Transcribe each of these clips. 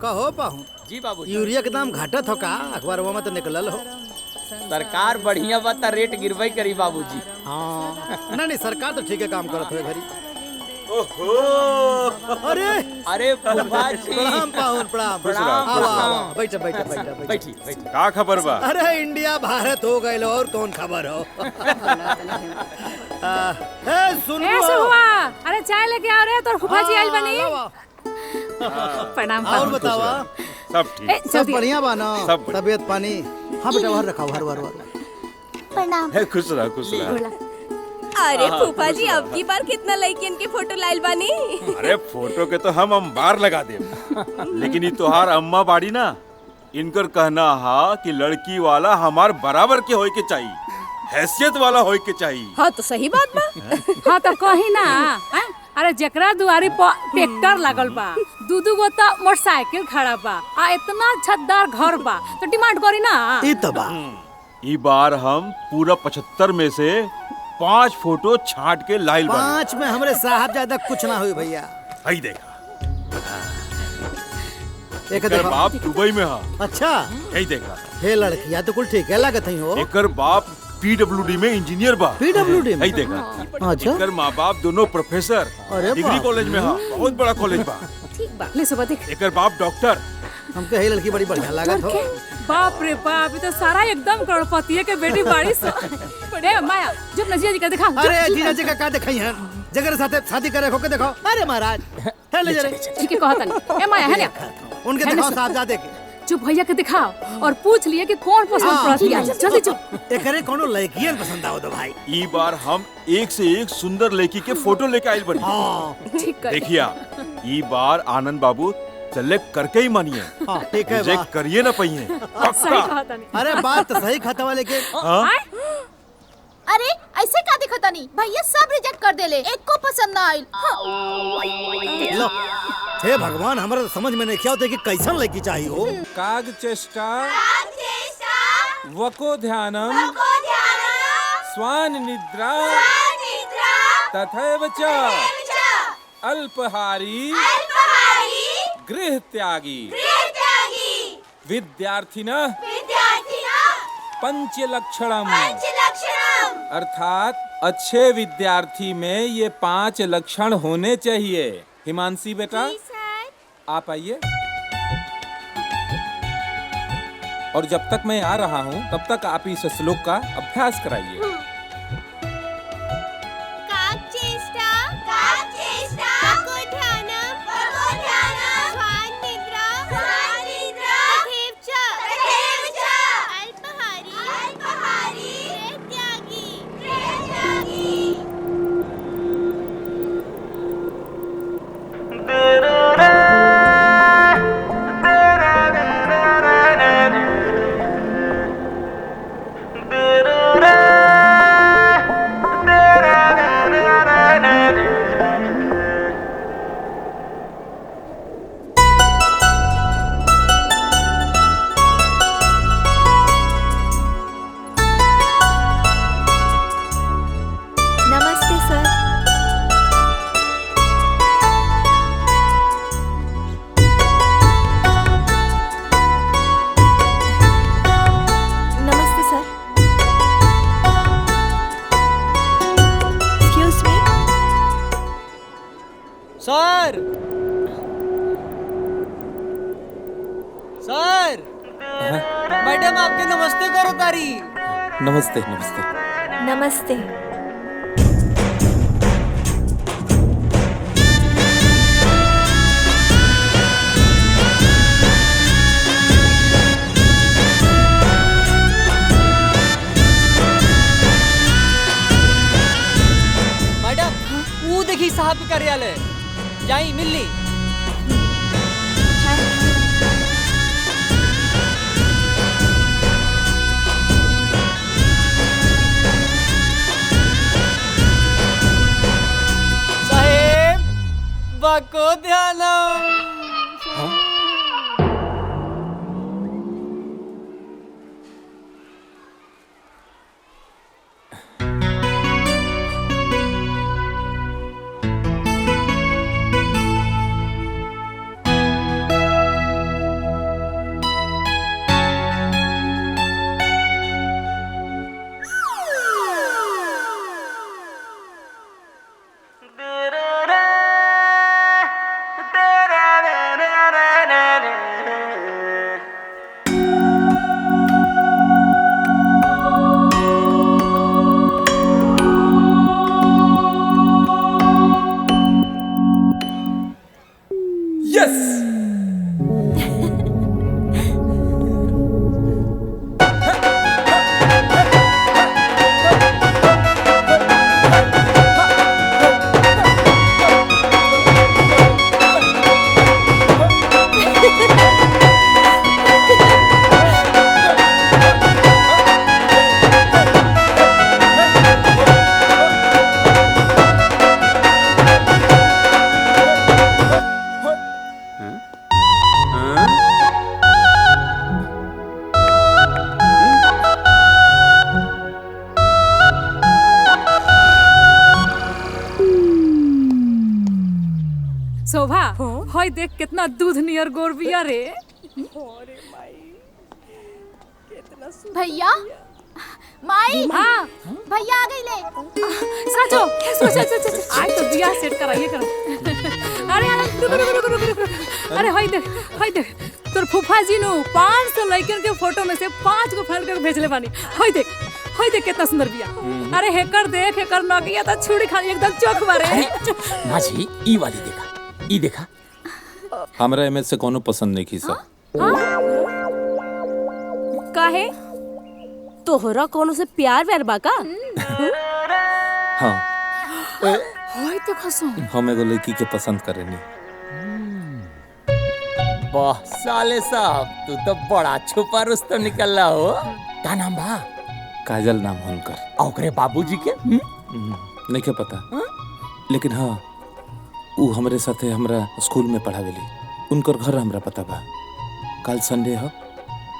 कहो पाहू जी बाबू। यूरिया के दाम घटत हो का? अखबारवा में तो निकलल हो। सरकार बढ़िया बा त रेट गिरवाई करी बाबूजी। हाँ नहीं सरकार तो ठीक है काम करत हो घरी। ओहो अरे अरे फूफा जी प्रणाम पाहुन प्रणाम। प्रणाम, आओ, आओ, प्रणाम। आओ, बैठो बैठो बैठो बैठो। बैठी बैठी। का खबर बा? अरे इंडिया भारत हो गए और कौन खबर हो? सुनो ऐसे हुआ। अरे चाय लेके आ रहे तो फूफा जी आइल बनी। प्रणाम। और बतावा सब ठीक। सब बढ़िया बा ना? सब बढ़िया। तबीयत पानी? हाँ बेटा बाहर रखा हर प्रणाम। है खुश रहा। अरे फूफा जी अब की बार कितना लड़कियन के फोटो लाइल बानी? अरे फोटो के तो हम अंबार लगा दे, लेकिन ये तोहार अम्मा बाड़ी ना, इनकर कहना हा कि लड़की वाला हमार बराबर के होए के चाहिए, हैसियत वाला होए के चाहिए। हाँ तो सही बात बा। हाँ तो कही ना। अरे जकरा दुआरी पर ट्रैक्टर लागल बा, दू गो तो मोटरसाइकिल खड़ा बा, आ इतना छतदार घर बा, तो डिमांड करी ना। ई तो बा। ई बार हम पूरा 75 में से 5 फोटो छांट के लाइल बानी। 5 में हमरे साहब ज्यादा कुछ ना हुई भैया। हई देखा, एक एकर देखो। बाप दुबई में हा। अच्छा यही देखा, हे लड़किया तो कुल ठीक है लागत है हो। एकर बाप PWD में इंजीनियर बा। PWD में? यही देखा, अच्छा एकर माँ बाप दोनों प्रोफेसर अरे डिग्री बाप। कॉलेज में हा, बहुत बड़ा कॉलेज बा। ठीक बा। ले सुबह देख। एकर बाप डॉक्टर। हमके हे लड़की बड़ी बढ़िया लागत हो। बाप रे बाप, ये तो सारा एकदम करोड़पति के बेटी बाड़ी सो। ए माया जब नजिया जी का दिखा। अरे जीजा जी का दिखाई है जगह साथे शादी करे हो के देखो। अरे महाराज है ले जरे ठीक है कहता नहीं। ए माया है ना, उनके दिखाओ साहबजादे के। चुप भैया के दिखाओ और पूछ लिए कि कौन पसंद पड़ती है। जल्दी चुप। एकरे कोनो लड़कियन पसंद आओ तो भाई। ई बार हम एक से एक सुंदर लड़की के फोटो लेके आइल बनी। हां ठीक है। देखिया, ई बार आनंद बाबू सेलेक्ट करके ही मानिए। हां ठीक है मुझे वाह। करिए ना पहिए सही पक्का। कहता नहीं। अरे बात तो सही खाता वाले के। हाँ? अरे ऐसे का दिखता नहीं भैया, सब रिजेक्ट कर देले, एक को पसंद ना आइल। लो हे भगवान, हमरा तो समझ में नहीं क्या होते कि कैसन लड़की चाहिए हो। काग चेष्टा वको ध्यानम स्वान निद्रा तथैव च अल्पहारी गृह त्यागी विद्यार्थिनः पंचलक्षणम। अर्थात अच्छे विद्यार्थी में ये 5 लक्षण होने चाहिए। हिमांशी बेटा आप आइए, और जब तक मैं आ रहा हूँ तब तक आप इस श्लोक का अभ्यास कराइए। नमस्ते सर। नमस्ते सर। Excuse me. सर सर मैडम आपके नमस्ते करो तारी। नमस्ते नमस्ते। नमस्ते। मैडम वो देखी साहब के कार्यालय, जाई मिलनी। साहेब बको ध्यानम। यस। शोभा होय देख कितना दूध नियर गोर बिया रे। भैया माई हाँ भैया आ गईले। साचो आज तो बिया सेट कराइए कर। अरे अरे होय देख तोर फूफा जी नु 500 लड़कन के फोटो में से 5 को फाड़ कर भेजले बानी। होय देख कितना सुंदर बिया। अरे हेकर देख हेकर नगिया त छुड़ी खाली एकदम चौक मारे। माझी ई वाली देखा, ई देखा। हमरा एमे से कोनो पसंद नहीं की सब। काहे तोहरा कोनो से प्यार व्यार बा का? हाँ होय तो खसो हम एगो लड़की के पसंद करेनी। वाह साले साहब तू तो बड़ा छुपा रुस्तम निकल रहा हो। का नाम बा? काजल नाम हुनकर। और ओकरे बाबूजी के? नहीं के पता, लेकिन हाँ उ हमरे साथे हमरा स्कूल में पढ़ावेली। उनकर घर हमरा पता बा। कल संडे ह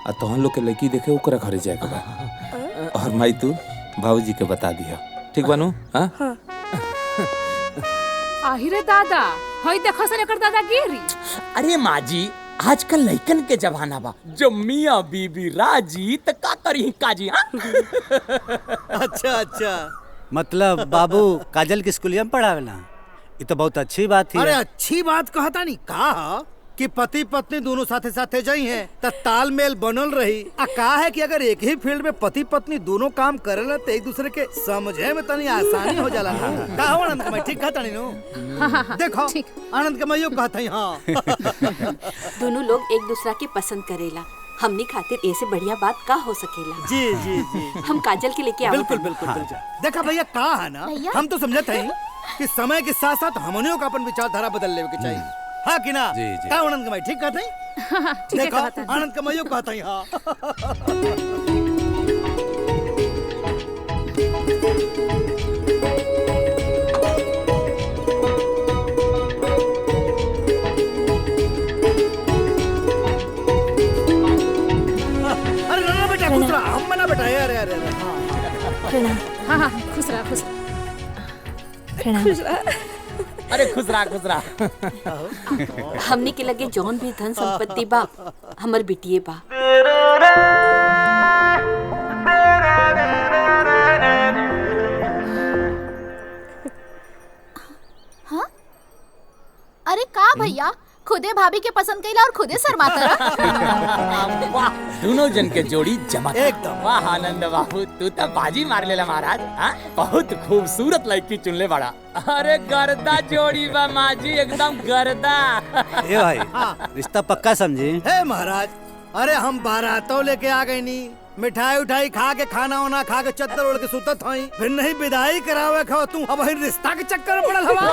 आ तोहन लोग के लड़की देखे ओकरा घरे जाए के बा। और माई तू बाबूजी के बता दिया, ठीक बानू? हाँ आहिरे दादा होय देखो से एकर दादा गिरी। अरे माजी आजकल लइकन के जमाना बा, जो मियाँ बीबी राजी त का करी काजी। अच्छा मतलब बाबू काजल के स्कूलिया में पढ़ावेला, ये तो बहुत अच्छी बात है। अरे अच्छी बात कहता नहीं कहा कि पति पत्नी दोनों साथे साथे जाई हैं त तालमेल बनल रही। आ कहा है कि अगर एक ही फील्ड में पति पत्नी दोनों काम करेला तो एक दूसरे के समझे में तनी आसानी हो जाला ना। का हो आनंद कमाई ठीक कहता नहीं नो? देखो आनंद कमाइयो कहता ही। हाँ दोनों लोग एक दूसरा के पसंद करेला, हमनी खातिर ऐसे बढ़िया बात का हो सकेला। जी जी जी हम काजल के लेके आवत बिल्कुल बिल्कुल बिल्कुल। देखा भैया कहा है ना, हम तो समझते हैं कि समय के साथ साथ हमनियों का अपन विचारधारा बदल लेवे के चाहिए। हाँ कि ना? का आनंद कमाई ठीक कहते हैं? देखो आनंद कमाइयो कहता ही। हाँ अरे ना बेटा खुश रहा, हम मना बेटा। अरे अरे अरे हाँ खुश रहा खुश रहा। अरे खुश रहा। हमनी के लगे जौन भी धन संपत्ति बा हमर बिटिए बा। हाँ अरे का भैया खुदे भाभी के पसंद कइला और खुदे शर्माता रहा। वाह दोनों जन के जोड़ी जमा एकदम। वाह आनंद बाबू तू तो बाजी मार लेला महाराज। हाँ बहुत खूबसूरत लड़की चुनले बड़ा। अरे गर्दा जोड़ी बा माजी, एकदम गर्दा। ए भाई रिश्ता पक्का समझे? हे महाराज, अरे हम बारातों लेके आ गए नी, मिठाई उठाई खा के खाना वाना खा के चद्दर ओढ़ के सुतत हई, फिर नहीं विदाई करावे खाओ तू अब रिश्ता के चक्कर में पड़ल हवा।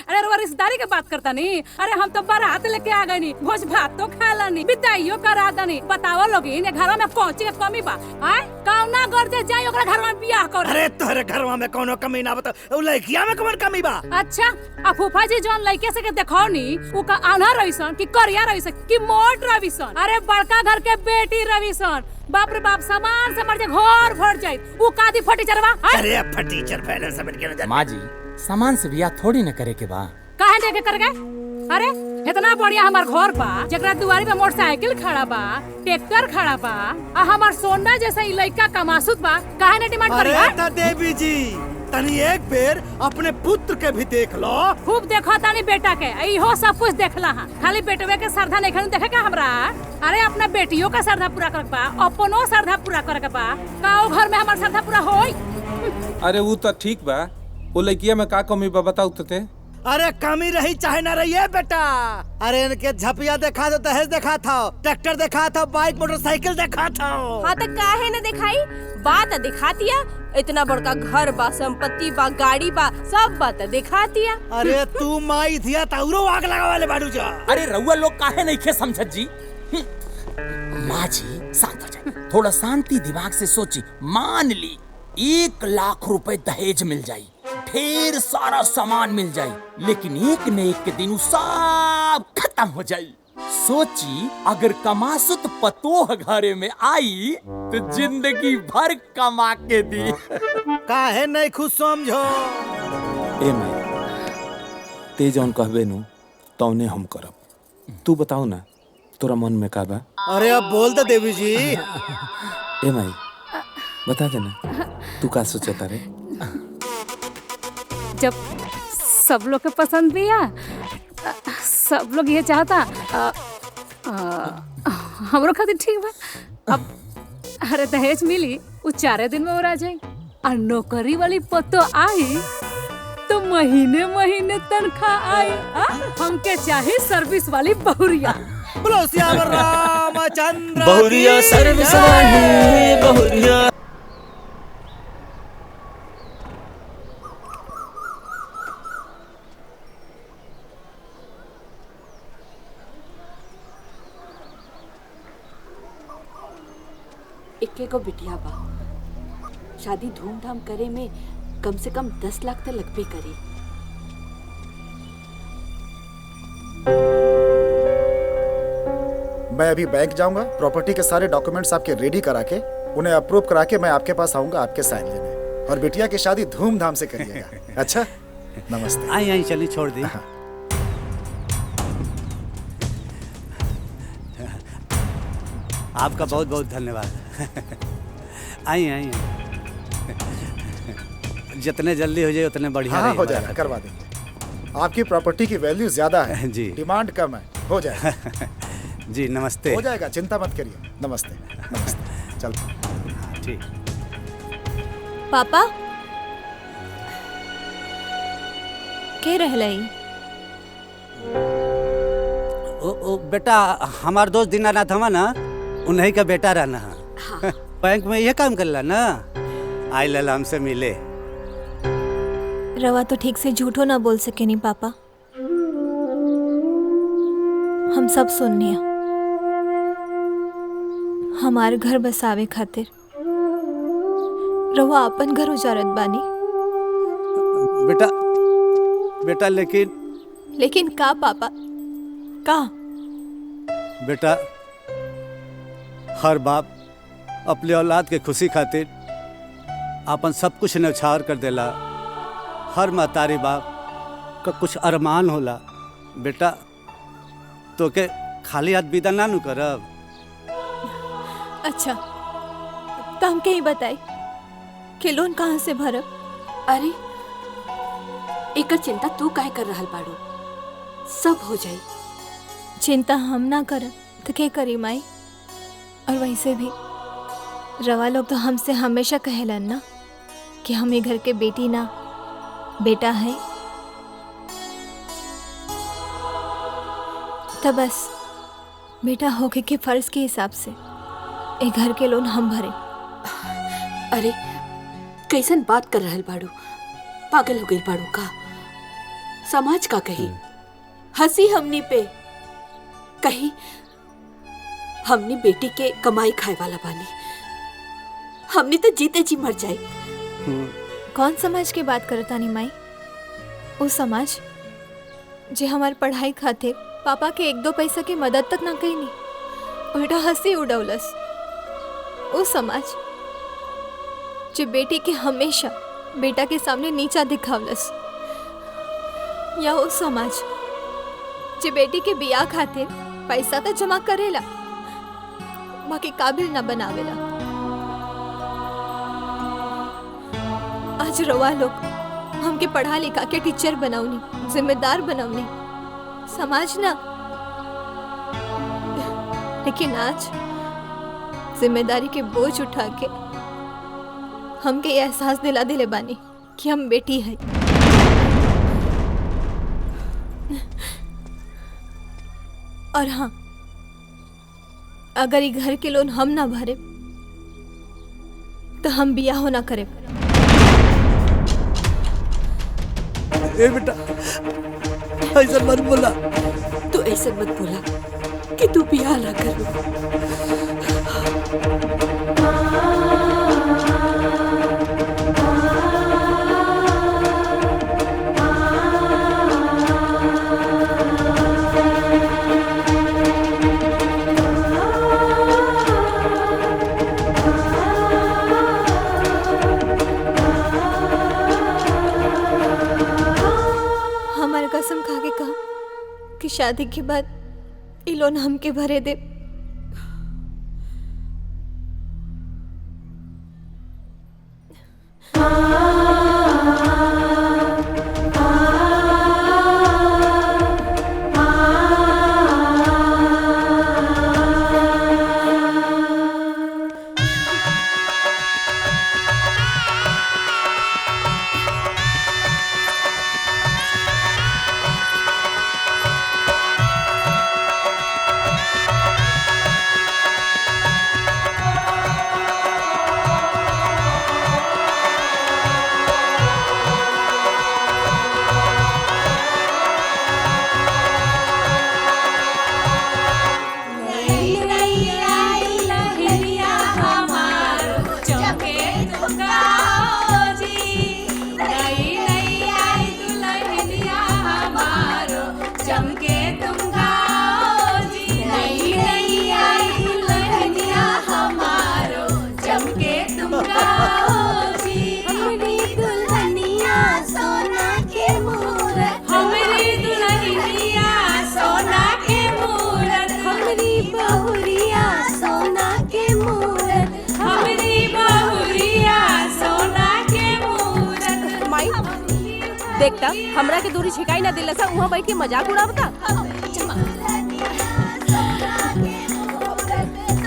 अरे रुआ रिश्तेदारी के बात करता नहीं। अरे हम तो बारात लेके आ गए नी, भोज भात तो खाला नी, विदाइयो करा दनी। बताओ लोग इन घर में पहुंचे के कमी बा? आय कौना गर्दे जाई ओकरा घर में बियाह कर। अरे तोहरे घरवा में कोनो कमी ना बता, उ लड़किया में कौन कमी बा? अच्छा आ फूफा जी जोन लड़के से के देखो नी, उ का आन्हा रहीसन कि करिया रहीसन कि मोट रहीसन? अरे बड़का घर के बेटी रहीसन। बाप रे बाप सामान से मर जे घर भर जाई, उ कादी फटीचरवा। अरे फटीचर पहले समझ के न जा। माजी सामान से बियाह थोड़ी न करे के बा। काहे देके कर गए? अरे इतना बढ़िया हमार घर बा, जकरा दुआरी पे मोटरसाइकिल खड़ा बा, ट्रैक्टर खड़ा बा, आ हमार सोना जैसा ई लइका कमासुत बा, काहे ने डिमांड करी? अरे त देवी जी तनी एक बेर अपने पुत्र के भी देख लो। खूब देखो तानी बेटा के, इहो सब कुछ देखला हां। खाली बेटवे के श्रद्धा नहीं खन देखे का हमरा? अरे अपना बेटियों का श्रद्धा पूरा करक बा, अपनो श्रद्धा पूरा करक बा। काओ घर में हमार श्रद्धा पूरा होई? अरे वो तो ठीक बा, वो लड़किया में का कमी बा बताऊ तो ते? अरे कमी रही चाहे ना रही है बेटा। अरे इनके झपिया देखा तो दहेज देखा था, ट्रैक्टर देखा था, बाइक मोटरसाइकिल देखा था। हाँ तो काहे न दिखाई, बात दिखातिया। इतना बड़का घर बा, संपत्ति बा, गाड़ी बा, सब बात दिखातिया। अरे तू माई थिया ताउरो आग लगा वाले बाडू जा। अरे रउआ लोग काहे नहीं खे समझत जी। माँ जी शांत हो जाए, थोड़ा शांति दिमाग से सोची। मान ली 1 लाख रुपए दहेज मिल जाई, ढेर सारा सामान मिल जाई, लेकिन एक न एक के दिन उ सब खत्म हो जाई। सोची अगर कमासुत पतोह घरे में आई तो जिंदगी भर कमा के दी। काहे नहीं खुद समझो। ए माई, ते जौन कहबे नु तौने हम करब। तू बताओ ना तोरा मन में का बा? अरे अब बोल दे देवी जी। ए माई बता देना तू का सोचता रे? जब सब लोग के पसंद भी है, सब लोग ये चाहता, हमरो खातिर ठीक बा। अब अरे दहेज मिली वो 4 दिन में और आ जाए, और नौकरी वाली पतो आई तो महीने महीने तनख्वाह आई। हमके चाहे सर्विस वाली बहुरिया। बोलो श्यावर रामचंद्र बहुरिया सर्विस वाली बहुरिया। इक्के को बिटिया बा, शादी धूमधाम करे में कम से कम 10 लाख तो लगबे करी। मैं अभी बैंक जाऊंगा, प्रॉपर्टी के सारे डॉक्यूमेंट्स आपके रेडी करा के उन्हें अप्रूव करा के मैं आपके पास आऊंगा आपके साइन लेने, और बिटिया की शादी धूमधाम से करिएगा। अच्छा, नमस्ते। आई आई चलिए छोड़ दी। आपका बहुत बहुत धन्यवाद। आई आई जितने जल्दी हो जाए उतने बढ़िया। हाँ, हो जाएगा, करवा देंगे। आपकी प्रॉपर्टी की वैल्यू ज्यादा है जी, डिमांड कम है, हो जाएगा। जी नमस्ते। हो जाएगा, चिंता मत करिए। नमस्ते नमस्ते। चल ठीक। पापा के रहलई? ओ बेटा, हमार दोस्त दीनानाथ हवा ना, उन्हीं का बेटा रहना है। हाँ। बैंक में ये काम करला ना, आई लला हमसे मिले। रवा तो ठीक से झूठो ना बोल सके नहीं पापा, हम सब सुननिया। हमारे घर बसावे खातिर रवा अपन घर उजारत बानी। बेटा बेटा लेकिन का पापा का? बेटा, हर बाप अपने औलाद के खुशी खातिर अपन सब कुछ न्यौछावर कर देला। हर महतारी बाप का कुछ अरमान होला। बेटा तो के खाली हाथ विदा ना नु करब। अच्छा तो हमके ही बताई कि लोन कहाँ से भरब? अरे एकर चिंता तू काहे कर रहल बाड़ू, सब हो जाई। चिंता हम ना करब तो के करी माई? और वैसे भी रवा लोग तो हमसे हमेशा कहेलन ना कि हम ये घर के बेटी ना बेटा है। तो बस बेटा होके के फर्ज के हिसाब से ए घर के लोन हम भरे। अरे कैसन बात कर रहल बाड़ू, पागल हो गई बाड़ू का? समाज का कही, हंसी हमनी पे कही हमनी बेटी के कमाई खाए वाला बानी, हमनी तो जीते जी मर जाए। कौन समाज के बात करता नी माई? वो समाज जे हमार पढ़ाई खातिर पापा के 1-2 पैसा की मदद तक ना कईनी, उल्टा हंसी उड़ौलस। वो समाज जे बेटी के हमेशा बेटा के सामने नीचा दिखावलस। या वो समाज जे बेटी के बियाह खातिर पैसा तो जमा करेला बाकी काबिल ना बनावेला। आज रवा लोग हमके पढ़ा लिखा के टीचर बनावनी, जिम्मेदार बनावनी, समाज ना। लेकिन आज जिम्मेदारी के बोझ उठा के हमके ये एहसास दिला दिले बानी कि हम बेटी है। और हाँ, अगर ये घर के लोन हम ना भरे तो हम बियाह ना करे। ए बेटा, ऐसा मत बोला। तू ऐसा मत बोला कि तू बियाह ना करो। हमारे कसम खा के कहा कि शादी के बाद ये लोन हमके भरे दे। देखता हमरा के दूरी छिकाई ना दिला सा वहां बैठ के मजाक उड़ावता।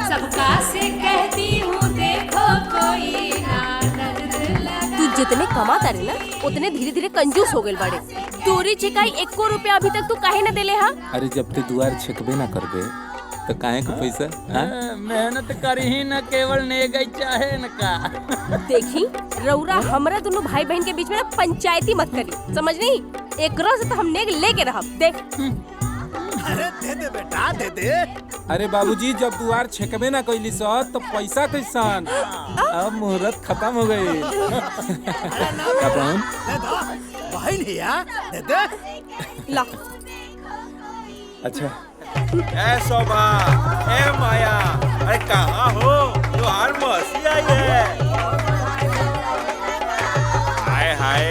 सबका से कहती हूँ देखो कोई ना नजर लगा। तू जितने कमाता रहे ना उतने धीरे धीरे कंजूस हो गए बड़े। दूरी छिकाई 1 रुपया अभी तक तू काहे ना देले हा? अरे जब ते दुआर छेकबे ना करबे तो काहे को पैसा? मेहनत करी ही न केवल ने गई चाहे न का। देखी रौरा हमरा दोनों भाई बहन के बीच में ना पंचायती मत करी, समझ नहीं? एक से तो हम नेग लेके रहब। देख अरे दे दे बेटा दे दे। अरे बाबूजी जब दुआर छेकबे ना कइली स तो पैसा कैसान? अब मुहूर्त खत्म हो गई। का बहन? दे दो बहन हिया दे दे। ला अच्छा ए शोभा, ए माया, अरे कहाँ हो? तुम्हार मौसी आई है। हाय हाय,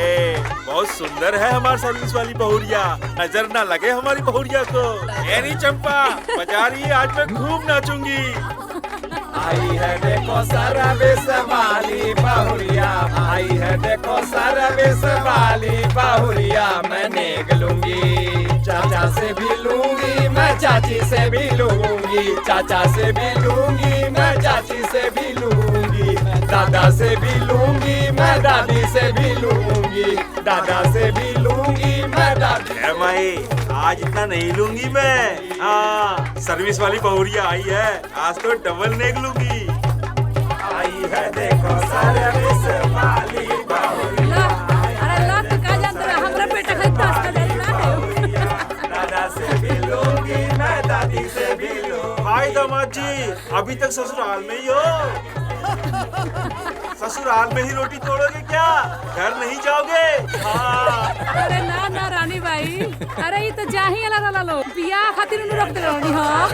बहुत सुंदर है हमारी सर्विस वाली बहुरिया। नजर ना लगे हमारी बहुरिया को। ए नहीं चंपा, बजा रही है, आज मैं खूब नाचूंगी। आई है देखो सर्विस वाली बहुरिया, आई है देखो सर्विस वाली बहुरिया। मैं नेग लूंगी, चाचा से भी लूंगी, मैं चाची से भी लूंगी, चाचा से भी लूंगी, मैं चाची से भी लूंगी, दादा से भी लूंगी, मैं दादी से भी लूंगी, दादा से भी लूंगी, मैं दादी। माई आज इतना नहीं लूंगी मैं। हाँ सर्विस वाली बहुरिया आई है, आज तो डबल नेग लूंगी। आई है देखो सर्विस वाली बहुरिया। अरे लाख का जानते रहे हमरा बेटा खाई पास कर देना है। दादा से भी लूंगी, मैं दादी से भी लूंगी। भाई दामाद जी अभी तक ससुराल में ही हो? ससुराल में ही रोटी तोड़ोगे क्या? घर नहीं जाओगे? हाँ। अरे ना ना रानी भाई, अरे ये तो जाही अला ला लो बियाह खातिर उन्हें रख दे रानी। हाँ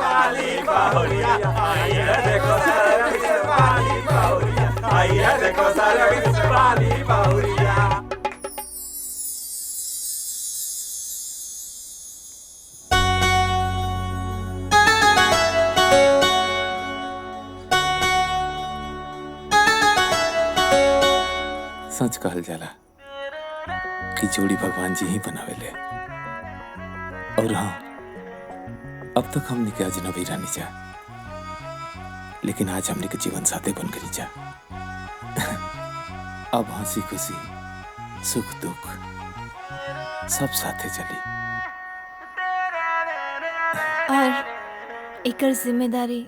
वाली बहुरिया आई है देखो सर्विस वाली बहुरिया, आई है देखो सर्विस वाली बहुरिया। सच कहल जाला कि जोड़ी भगवान जी ही बनावेले। और हाँ, अब तक हमने के अजनबी रानी जा, लेकिन आज हमने के जीवन साथी बन करी जा। अब हंसी खुशी सुख दुख सब साथे चली। और एकर जिम्मेदारी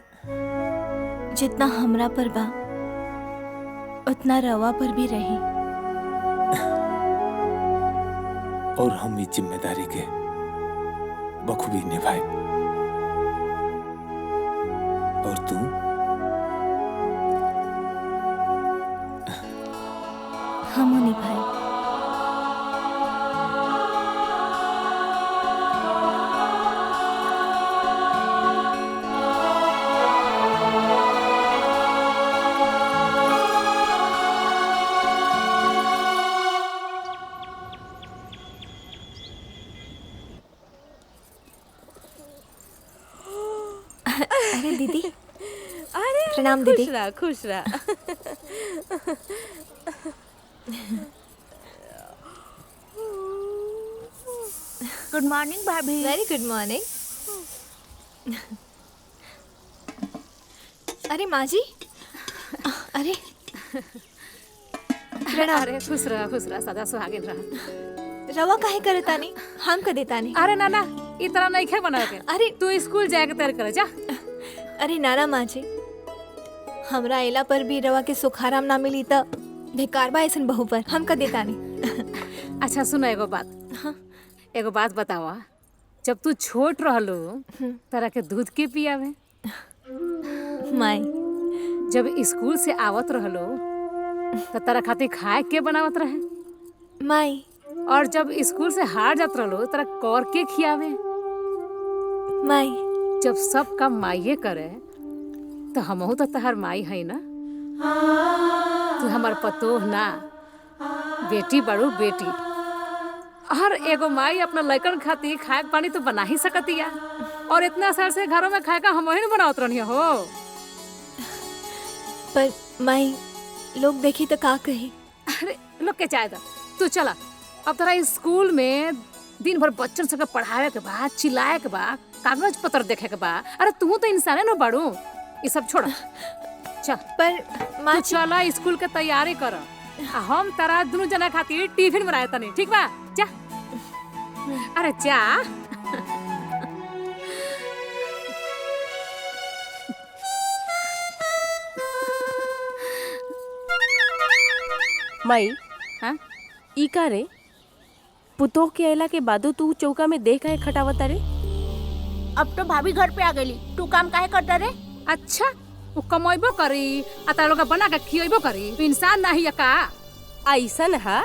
जितना हमरा पर बा उतना रवा पर भी रही। और हम इस जिम्मेदारी के बखूबी निभाए। और तू हम निभाए। अरे दीदी, अरे प्रणाम दीदी। खुश रहा खुश रहा। गुड मॉर्निंग भाभी। Very good morning. अरे माँ जी, अरे प्रणाम। अरे खुश रहा सदा सुहागिन रहा। रवा काहे करे तानी? हम कर देता नहीं। अरे नाना इतना नहीं खे बना के। अरे तू स्कूल जाए के तैयारी कर जा। अरे नाना माँ जी, हमरा एला पर भी रवा के सुखाराम ना मिली त बेकार बा ऐसन बहू पर। हम कर देता नहीं। अच्छा सुनो एगो बात। हाँ? एगो बात बतावा, जब तू छोट रहलो तरह के दूध के पियावे? माई जब स्कूल से आवत रहलो तो तरह खातिर खाए के बनावत रहे? माई और जब स्कूल से हार जात रहलो तरह कौर के खियावे? माई जब सब काम माइये करे तो हमहू तो तहर माई है ना। तू हमार पतोह ना, बेटी बड़ू बेटी। हर एगो माई अपना लड़कन खातिर खाए पानी तो बना ही सकतिया। और इतना साल से घरों में खाए का हम ही बनावत रहनी हो। पर माई लोग देखी तो का कही? अरे लोग के चाहे था तू चला। अब तेरा स्कूल में दिन भर बच्चन सबके पढ़ावे के बाद, चिल्लाए के बाद, कागज पत्र देखे के बाद। अरे तू तो इंसान है ना बाड़ू। ये सब छोड़ चल। पर माँ चला स्कूल के तैयारी कर। हम तारा दोनों जना खातिर टिफिन बनाए तनी, ठीक बा? जा। अरे जा। माई हाँ ई का रे? पुतोह के अला के बादो तू चौका में देख आए खटावता रे? अब तो भाभी घर पे आ गई, तू काम काहे करता रे? अच्छा वो कमाइबो करी आ तारा लोग बना के खियाइबो करी। तू इंसान नहीं है का? ऐसन है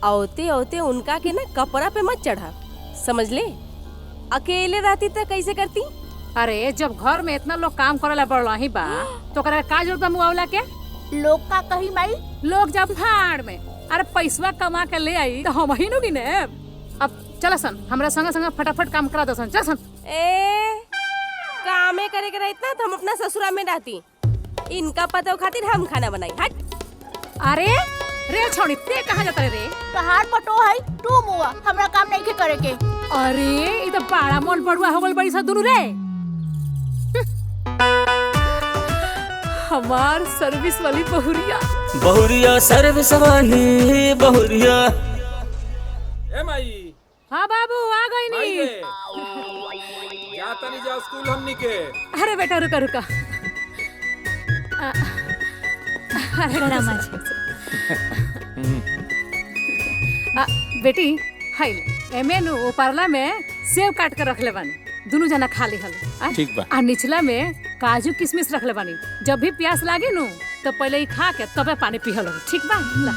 औते औते उनका के ना कपड़ा पे मत चढ़ा, समझ ले। अकेले रहती तो कैसे करती? अरे जब घर में इतना लोग काम करेला बड़ा ही बा तो करे का जरूरत बा मुआवला के? लोग का कही माई? लोग जब भाड़ में अरे पैसा कमा के ले आई तो हम ही नु गिने। अब चल सन हमरा संग संग फटाफट काम करा दो सन। चल सन। ए कामे करे के रहता तो हम अपना ससुरा में रहती। इनका पता खातिर हम खाना बनाई। हट। अरे रे छोड़ी ते कहां जाता रे? तहार पटो है तू मुआ, हमरा काम नहीं के करे के। अरे ई तो बड़ा मन बड़ुआ हो गल बड़ी सा दुनु रे। हमार सर्विस वाली बहुरिया। बहुरिया सर्विस वाली बहुरिया। ए माई। हाँ बाबू आ गई नी। जा तनी जा स्कूल हमनी के। अरे बेटा रुका रुका। अरे माँ बेटी हाय एमे नु पार्ला में सेब काट के रख ले बानी, दोनों जना खा ली हल। ठीक बा। आ निचला में काजू किशमिश रख ले बानी, जब भी प्यास लागे नु तो पहले ही खा के तबे पानी पिहल। ठीक बा? ला।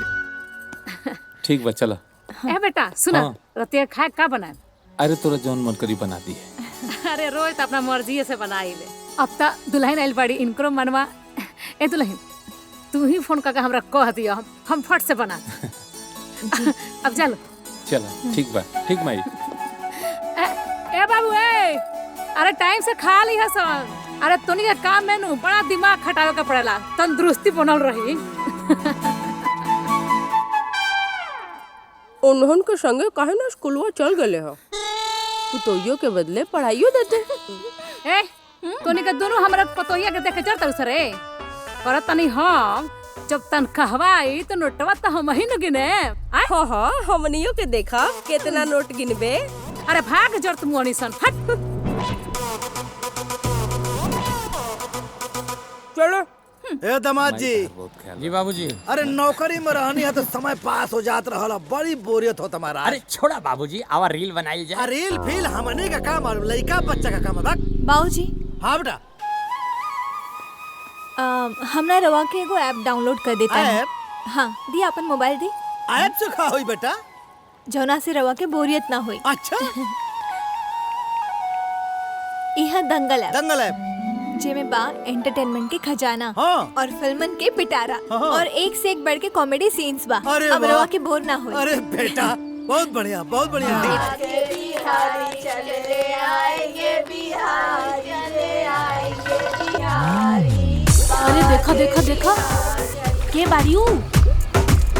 ठीक बा चला। ए बेटा सुना। हाँ। रतिया खाए का बनाए? अरे तोरा जौन मन करी बना दी है। अरे रोज तो अपना मर्जी से बनाई ले। अब तो दुल्हन आइल बड़ी, इनको मनवा। ए दुल्हन तू ही फोन करके हमरा कह दिया, हम फट से बना। अब चलो। चला ठीक बा। ठीक माई। ए बाबू ए, अरे टाइम से खा ली है सब। अरे तोनी के काम में नु बड़ा दिमाग खटावे के पड़ेला, तंदुरुस्ती बनल रही। उन्होंन के संगे काहे ना स्कूलवा चल गले हो? पुतोहियो के बदले पढ़ाइयो देते। ए तोनी के दोनों हमरा पतोहिया के देखे चलत सरे करत तनी हम जब तनख्वाह आई तो नोटवा तो हम ही न गिने। हाँ हाँ हमनियों के देखा कितना नोट गिनबे। अरे भाग जर तुम अनिसन हट। चलो ए दामाद जी। जी बाबूजी। अरे नौकरी में रहनी है तो समय पास हो जात रहला, बड़ी बोरियत हो तुम्हारा। अरे छोड़ा बाबूजी, आवा रील बनाई जाए। रील फील हमने का काम और लड़का बच्चा का काम है। बाबूजी। हाँ बेटा। हमरा रवा के एगो ऐप डाउनलोड कर देता है। ऐप? हाँ दी अपन मोबाइल दी। ऐप से का होई बेटा? जौना से रवा के बोरियत ना होई। अच्छा। यह दंगल ऐप। दंगल ऐप जेमे बा एंटरटेनमेंट के खजाना। हाँ। और फिल्मन के पिटारा। हाँ। और एक से एक बढ़ के कॉमेडी सीन्स बा। अरे अब वाह। रवा के बोर ना होई। अरे बेटा बहुत बढ़िया बहुत बढ़िया। अरे देखा देखा देखा के बाड़ियू,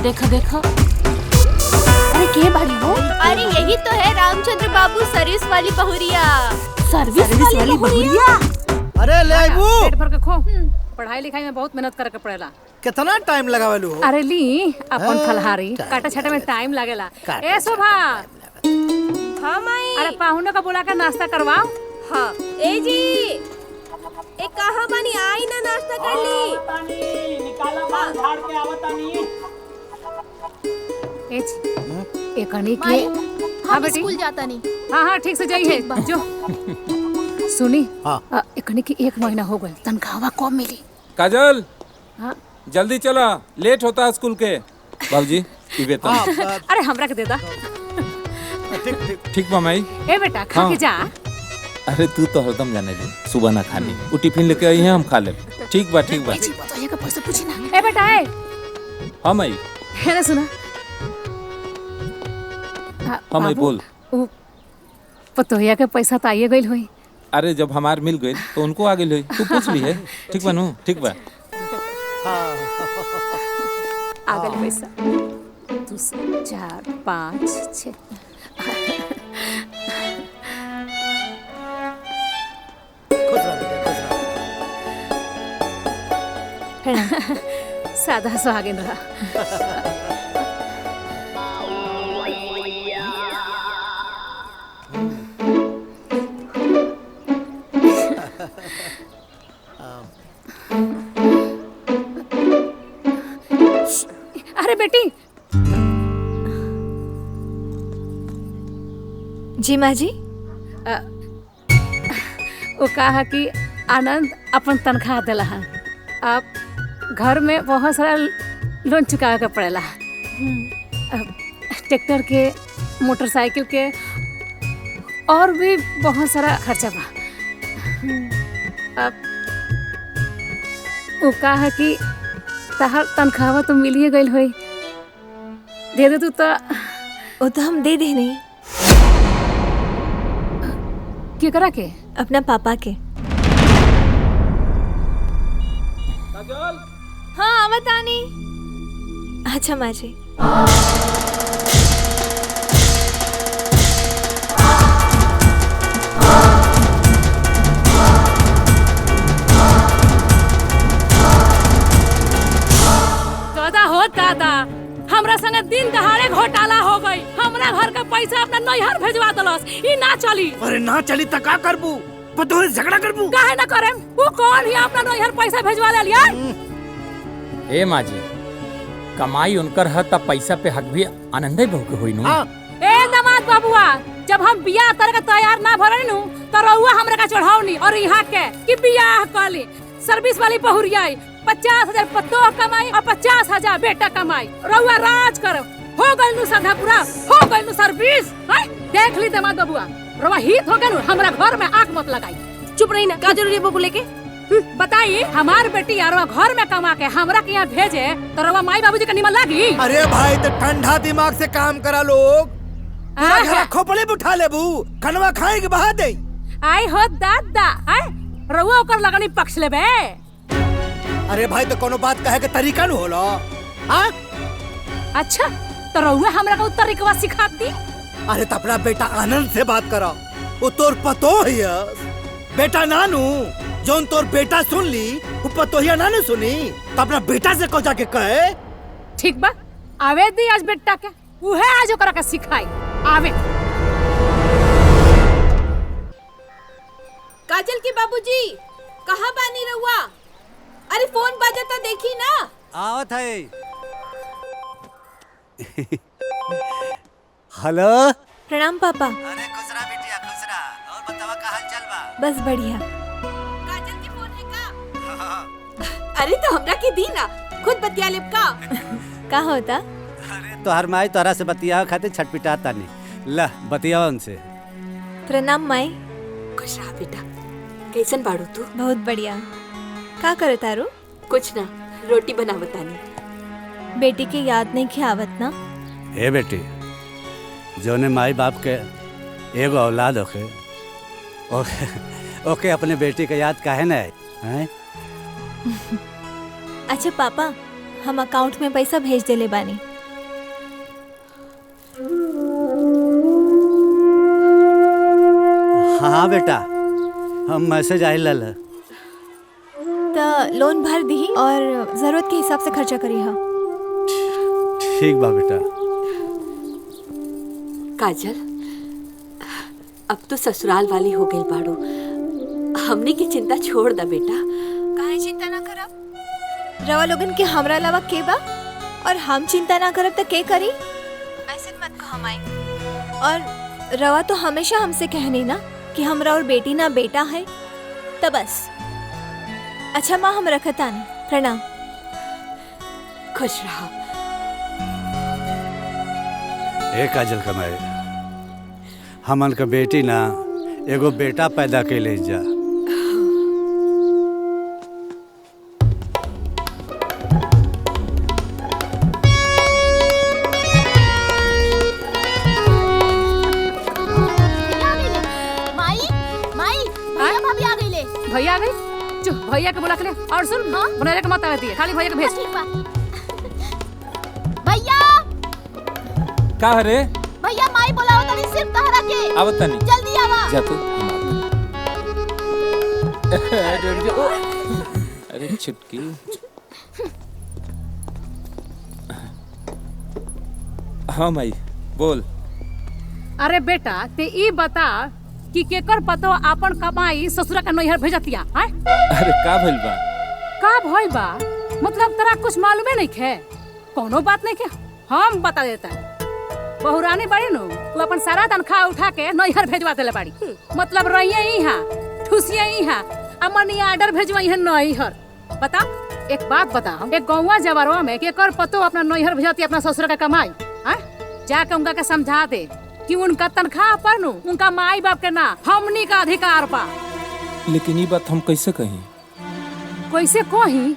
देखा देखा अरे के बाड़ी हो। अरे यही तो है रामचंद्र बाबू सर्विस वाली बहुरिया। सर्विस वाली बहुरिया। अरे ले आइबू। पेट भर के खो। पढ़ाई लिखाई में बहुत मेहनत करके पड़ेला। कितना टाइम लगावेलू? अरे ली अपन हाँ, फलहारी टाइम काटा छाटा में टाइम लगेला। काटा ए शोभा। हाँ माई। अरे पाहुने का बुला कर नाश्ता करवाओ। हाँ ए जी ए कहाँ बानी, आई ना नाश्ता कर ली। निकाला माल झाड़ के आवतानी। एकनी के। माई, हाँ हम बेटी। स्कूल जाता नहीं। हाँ हाँ ठीक से जाइए जो। सुनी। हाँ। एकनी की 1 महीना हो गए, तनख्वाह कब मिली? काजल हाँ। जल्दी चला, लेट होता है स्कूल के। बाबूजी ई वेतन। अरे हमरा के दे दा। ठीक बा माई। ए बेटा खा के जा। अरे तू तो हरदम जाने ली सुबह ना खानी, वो टिफिन लेके आई है हम खा ले। ठीक बा ठीक बा। तो ये का पैसा पूछी ना। ए बेटा ए। हाँ माई। है ना सुना। हाँ माई बोल। पतोहिया के पैसा तो आइए गइल होई। अरे जब हमार मिल गई तो उनको आगे ले, तू पूछ ली है। ठीक बा नु? ठीक बा। आ गइल पैसा। 2 4 5 6। सादा सुहागिन रहा। अरे बेटी। जी माँ जी। वो कहा कि आनंद अपन तनख्वाह दिला है। अब घर में बहुत सारा लोन चुकावे के पड़ेला। ट्रैक्टर के, मोटरसाइकिल के और भी बहुत सारा खर्चा बा। अब वो कहा कि तहर तनख्वाह तो मिलिए गइल होई, दे दे तू तो। वो तो हम दे दे नहीं। क्या करा के? अपना पापा के। हाँ आवतानी। अच्छा माँ जी। दादा हो दादा, हमरा संगे दिन दहाड़े घोटाला हो गई। हमरा घर का पैसा अपना नैहर भेजवा दलस। ई ना चली। अरे ना चली त का करबू? पतोहे झगड़ा करबू? काहे ना करेम? वो कौन ही अपना नैहर पैसा भेजवा ले लिया? ए माँ जी, कमाई उनकर है तब पैसा पे हक भी आनंदे बहू के होई नु। ए दामाद बाबुआ, जब हम बियाह करे के तैयार ना भरनी नु तो रउआ हमरा का चढ़ावनी और यहाँ के कि बियाह कली। सर्विस वाली बहुरिया 50,000 पत्तो कमाई और 50,000 बेटा कमाई। रउआ राज करो। हो गइल नु साधा पूरा, हो गइल नु सर्विस। देख ली दामाद बाबुआ, रउआ हित हो गइल। हमरा घर में आंख मत लगाई। चुप रही ना, का जरूरी है बबू लेके? बताइए, हमार बेटी यारवा घर में कमा के हमरा के यहाँ भेजे तो रउआ माई बाबूजी का निमन लागी? अरे भाई तो ठंडा दिमाग से काम करा लोग। घर खोपड़े पे उठा लेबू, खनवा खाए के बहा दे। आई हो दादा, रउआ ओकर लगनी पक्ष लेबे। अरे भाई तो कोनो बात कहे के तरीका न होला। हां अच्छा तो रउआ हमरा का तरीका सिखा दी। अरे तो अपना बेटा आनंद से बात करो, वो तोर पतो है। बेटा नानू जोन तोर बेटा सुन ली, वो पतोहिया नानू सुनी। तो अपना बेटा से को जाके कहे। ठीक बा, आवे दी आज बेटा के, उहे आज ओकरा के सिखाई। आवे। काजल के बाबूजी कहाँ बानी रहुआ? अरे फोन बाजा तो देखी ना। आवत है। हेलो। प्रणाम पापा। अरे खुश रहा बिटिया, खुश रहा। और बतावा का हाल चाल बा? बस बढ़िया। काजल के फोन है का? अरे तो हमरा के दी ना, खुद बतिया लेब का। का होता? अरे तो हर माई तोरा से बतिया खातिर छटपिटाता नहीं। ला बतिया उनसे। प्रणाम माई। खुश रहा बेटा। कैसन बाड़ू तू? बहुत बढ़िया। का करे तारू? कुछ ना, रोटी बना बतानी। बेटी के याद नहीं के आवत ना? ए बेटी, जोने माई बाप के एगो औलाद होके ओके अपने बेटी के याद काहे ना है? अच्छा पापा, हम अकाउंट में पैसा भेज देले बानी। हाँ बेटा, हम मैसेज आइल ल। तो लोन भर दी और जरूरत के हिसाब से खर्चा करी हा। ठीक बा बेटा। काजल, अब तो ससुराल वाली हो गई बाड़ू, हमने की चिंता छोड़ दा बेटा। काहे चिंता ना करब? रवा लोगन के हमरा अलावा के बा? और हम चिंता ना करब तो के करी? ऐसे मत कहो माई। और रवा तो हमेशा हमसे कहनी ना कि हमरा और बेटी ना बेटा है, तो बस। अच्छा माँ, हम रखता नहीं। प्रणाम। खुश रहा। ए काजल कमाए, हमन का बेटी ना एगो बेटा पैदा के ले जा। भैया आ गई। जो भैया के बुला के ले। और सुन, हाँ? बनाने का मत आती है, खाली भैया के भेज। भैया का रे? भैया माई बुलाओ तनी, सिर्फ तहरा के। आवत तनी। जल्दी आवा। जा तू। अरे छिटकी। हाँ माई बोल। अरे बेटा, ते ई बता कि केकर पतो आपन कमाई ससुरा का नैहर भेजतिया है? अरे का भइल बा? का भइल बा मतलब तोरा कुछ मालूमे नहीं है? कोनो बात नहीं है, हम बता देता है। बहुरानी बड़ी नु, तू अपन सारा तनख्वाह उठा के नैहर भेजवा देले बाड़ी। मतलब रहिए यहां, ठुसिए यहां, मनी ऑर्डर भेजवाई है नैहर। बता, एक बात बता, एक गौवा जवारवा में केकर पतो अपना नैहर भेजती अपना ससुरा का कमाई है? जाके उनका के समझा दे कि उनका तनख्वाह पर नु उनका माई बाप के ना हमनी का अधिकार बा। लेकिन ये बात हम कैसे कहीं? कैसे कहीं?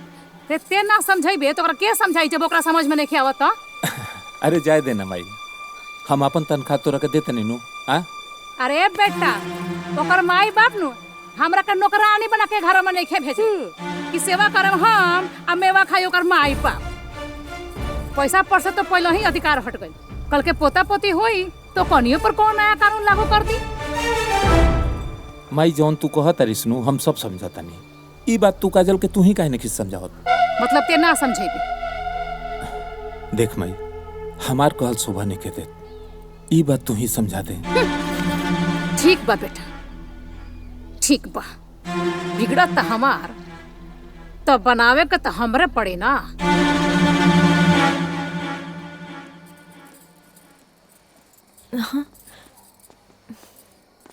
ते ना समझाइबे तो ओकरा के समझाई जब ओकरा समझ में नहीं आवत? अरे जाए देना माई, हम अपन तनख्वाह तोरा के देते नहीं नु। आ? अरे बेटा, ओकर माई बाप नु हमरा के नौकरानी बना के घर में नहीं भेजे कि सेवा करब हम आ मेवा खाई ओकर माई बाप। पैसा पर से तो पहले ही अधिकार हट गई। कल के पोता पोती होई तो कनियों पर कौन नया कानून लागू कर दी? माई जौन तू कहत अरिस नु हम सब समझता नहीं। ई बात तू काजल के तू ही काहे नहीं समझावत? मतलब ते ना समझेबी? देख माई, हमार कहल शोभा नहीं के दे, ई बात तू ही समझा दे। ठीक बा बेटा, ठीक बा। बिगड़त त हमार, तब बनावे के त हमरे पड़े ना। हाँ।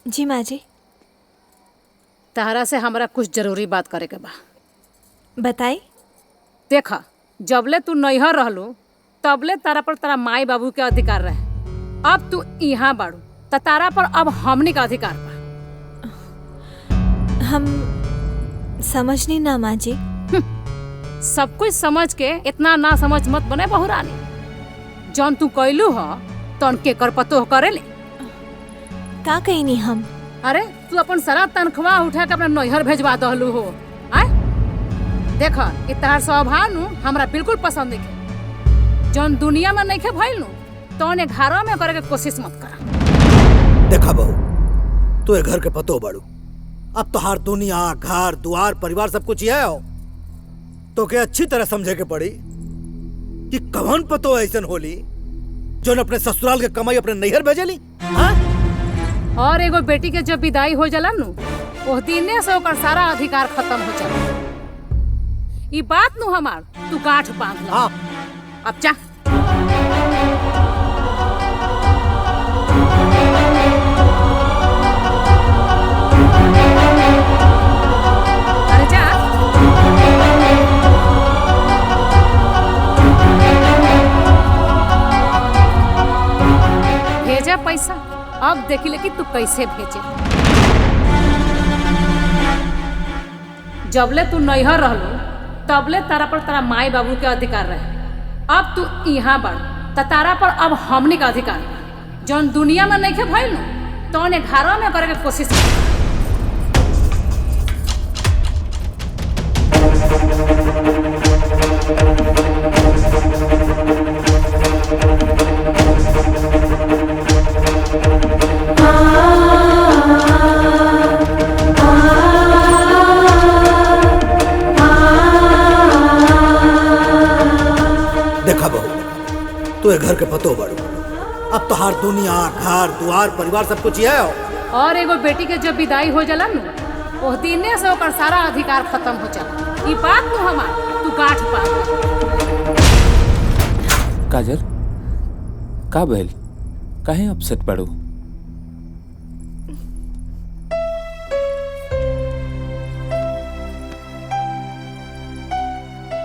जी माँ जी। तहरा से हमरा कुछ जरूरी बात करे के बा। बताई। देखा, जबले तू नैहर रहलू तबले तारा पर तारा माई बाबू के अधिकार रहे। अब तू यहाँ बाड़ू त तारा पर अब हमनी का अधिकार बा। हम समझनी ना माँ जी। सब कुछ समझ के इतना ना समझ मत बने बहुरानी। जौन तू कैलू ह तन के कर पतो करे ले। का कही नहीं हम? अरे तू अपन सारा तनख्वाह उठा के अपना नैहर भेजवा दहलू हो। आय देखा, इ तहार स्वभाव नु हमरा बिल्कुल पसंद नहीं। जौन दुनिया में नहीं खे भइल नु तौने घरों में करे के कोशिश मत कर। देखा बहू, तू ए घर के पतो बाड़ू। अब तोहार दुनिया, घर, द्वार, परिवार सब कुछ यह हो। तो के अच्छी तरह समझे के पड़ी कि कौन पतो ऐसन होली जो अपने ससुराल के कमाई अपने नैहर भेजेली। और एगो बेटी के जब विदाई हो जाला नु वो दिने से ओकर सारा अधिकार खत्म हो जाला। ई बात नु हमार तू गांठ बांध ला। अब जा। अरे जा। भेजा पैसा, अब देखिले कि तू कैसे भेजे। जबले तू नैहर रहलू तबले तारा पर तारा माई बाबू के अधिकार रहे। अब तू यहाँ बढ़ त तारा पर अब हमनी का अधिकार जौन दुनिया में नहीं भइल तो घरों में करे के कोशिश कर। देखा बहू, तू घर के पतो बड़ू, अब तो हर दुनिया घर द्वार परिवार सब कुछ है। और एगो बेटी के जब विदाई हो जाला नु वो दिने से ओकर सारा अधिकार खत्म हो जाला। ई बात नु हमार तू गांठ बांध। काजल, का भइल? काहे अपसेट पड़ू?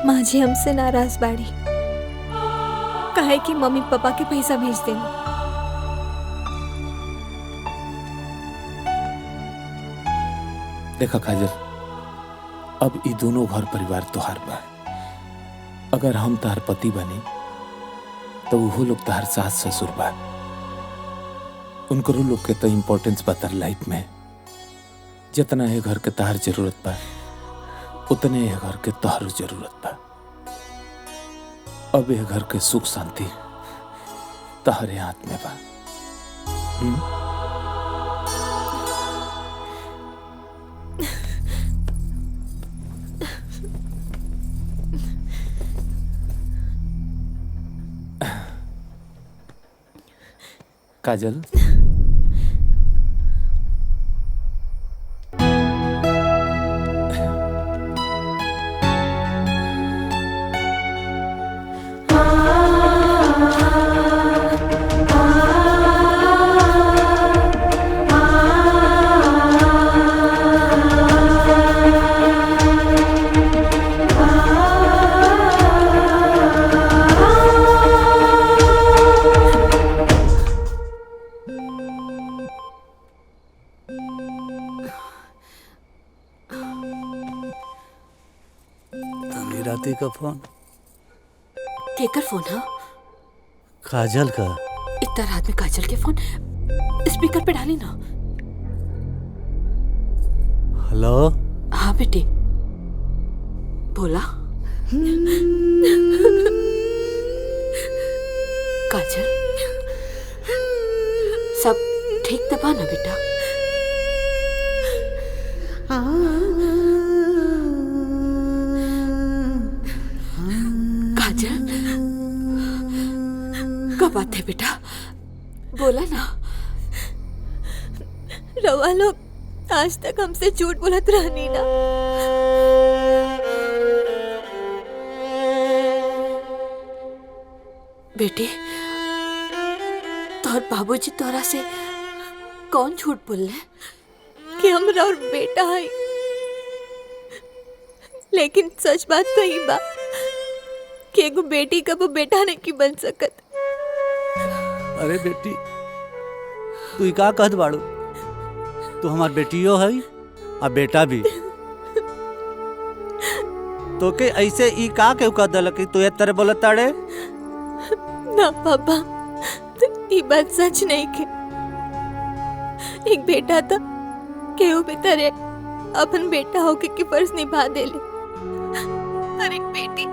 माँ जी हमसे नाराज बाड़ी, काहे कि मम्मी पापा के पैसा भेज देना। देखा काजल, अब ई दोनों घर परिवार तोहार बा। अगर हम तार पति बने तो वो लोग तार सास ससुर बा। उनको लोग के तो इम्पोर्टेंस बा तार लाइफ में। जितना ये घर के तार जरूरत बा उतने ये घर के तोहर जरूरत बा। अब ये घर के सुख शांति तहरे हाथ में बा। काजल, राती का फोन केकर फोन है? काजल का। इतना रात में काजल के फोन स्पीकर पे डाली ना। हेलो। हाँ बेटी बोला। काजल सब ठीक तो बा ना बेटा? काजल क्या बात है बेटा, बोला ना। रवा लोग आज तक हमसे झूठ बोलत रहनी ना। बेटी तोहर बाबूजी तोरा से कौन झूठ बोले कि हमरा और बेटा है, लेकिन सच बात तो ही बा कि एगो बेटी का वो बेटा नहीं की बन सकत। अरे बेटी तू का कहत बाड़ू? तू हमार बेटियो है और बेटा भी। तो के ऐसे ई का के कह दल कि तू ये तरह बोलत ताड़े? ना पापा, ये बात सच नहीं के। एक बेटा था केहू भी तरह अपन बेटा होके के फर्ज निभा देले, और एक बेटी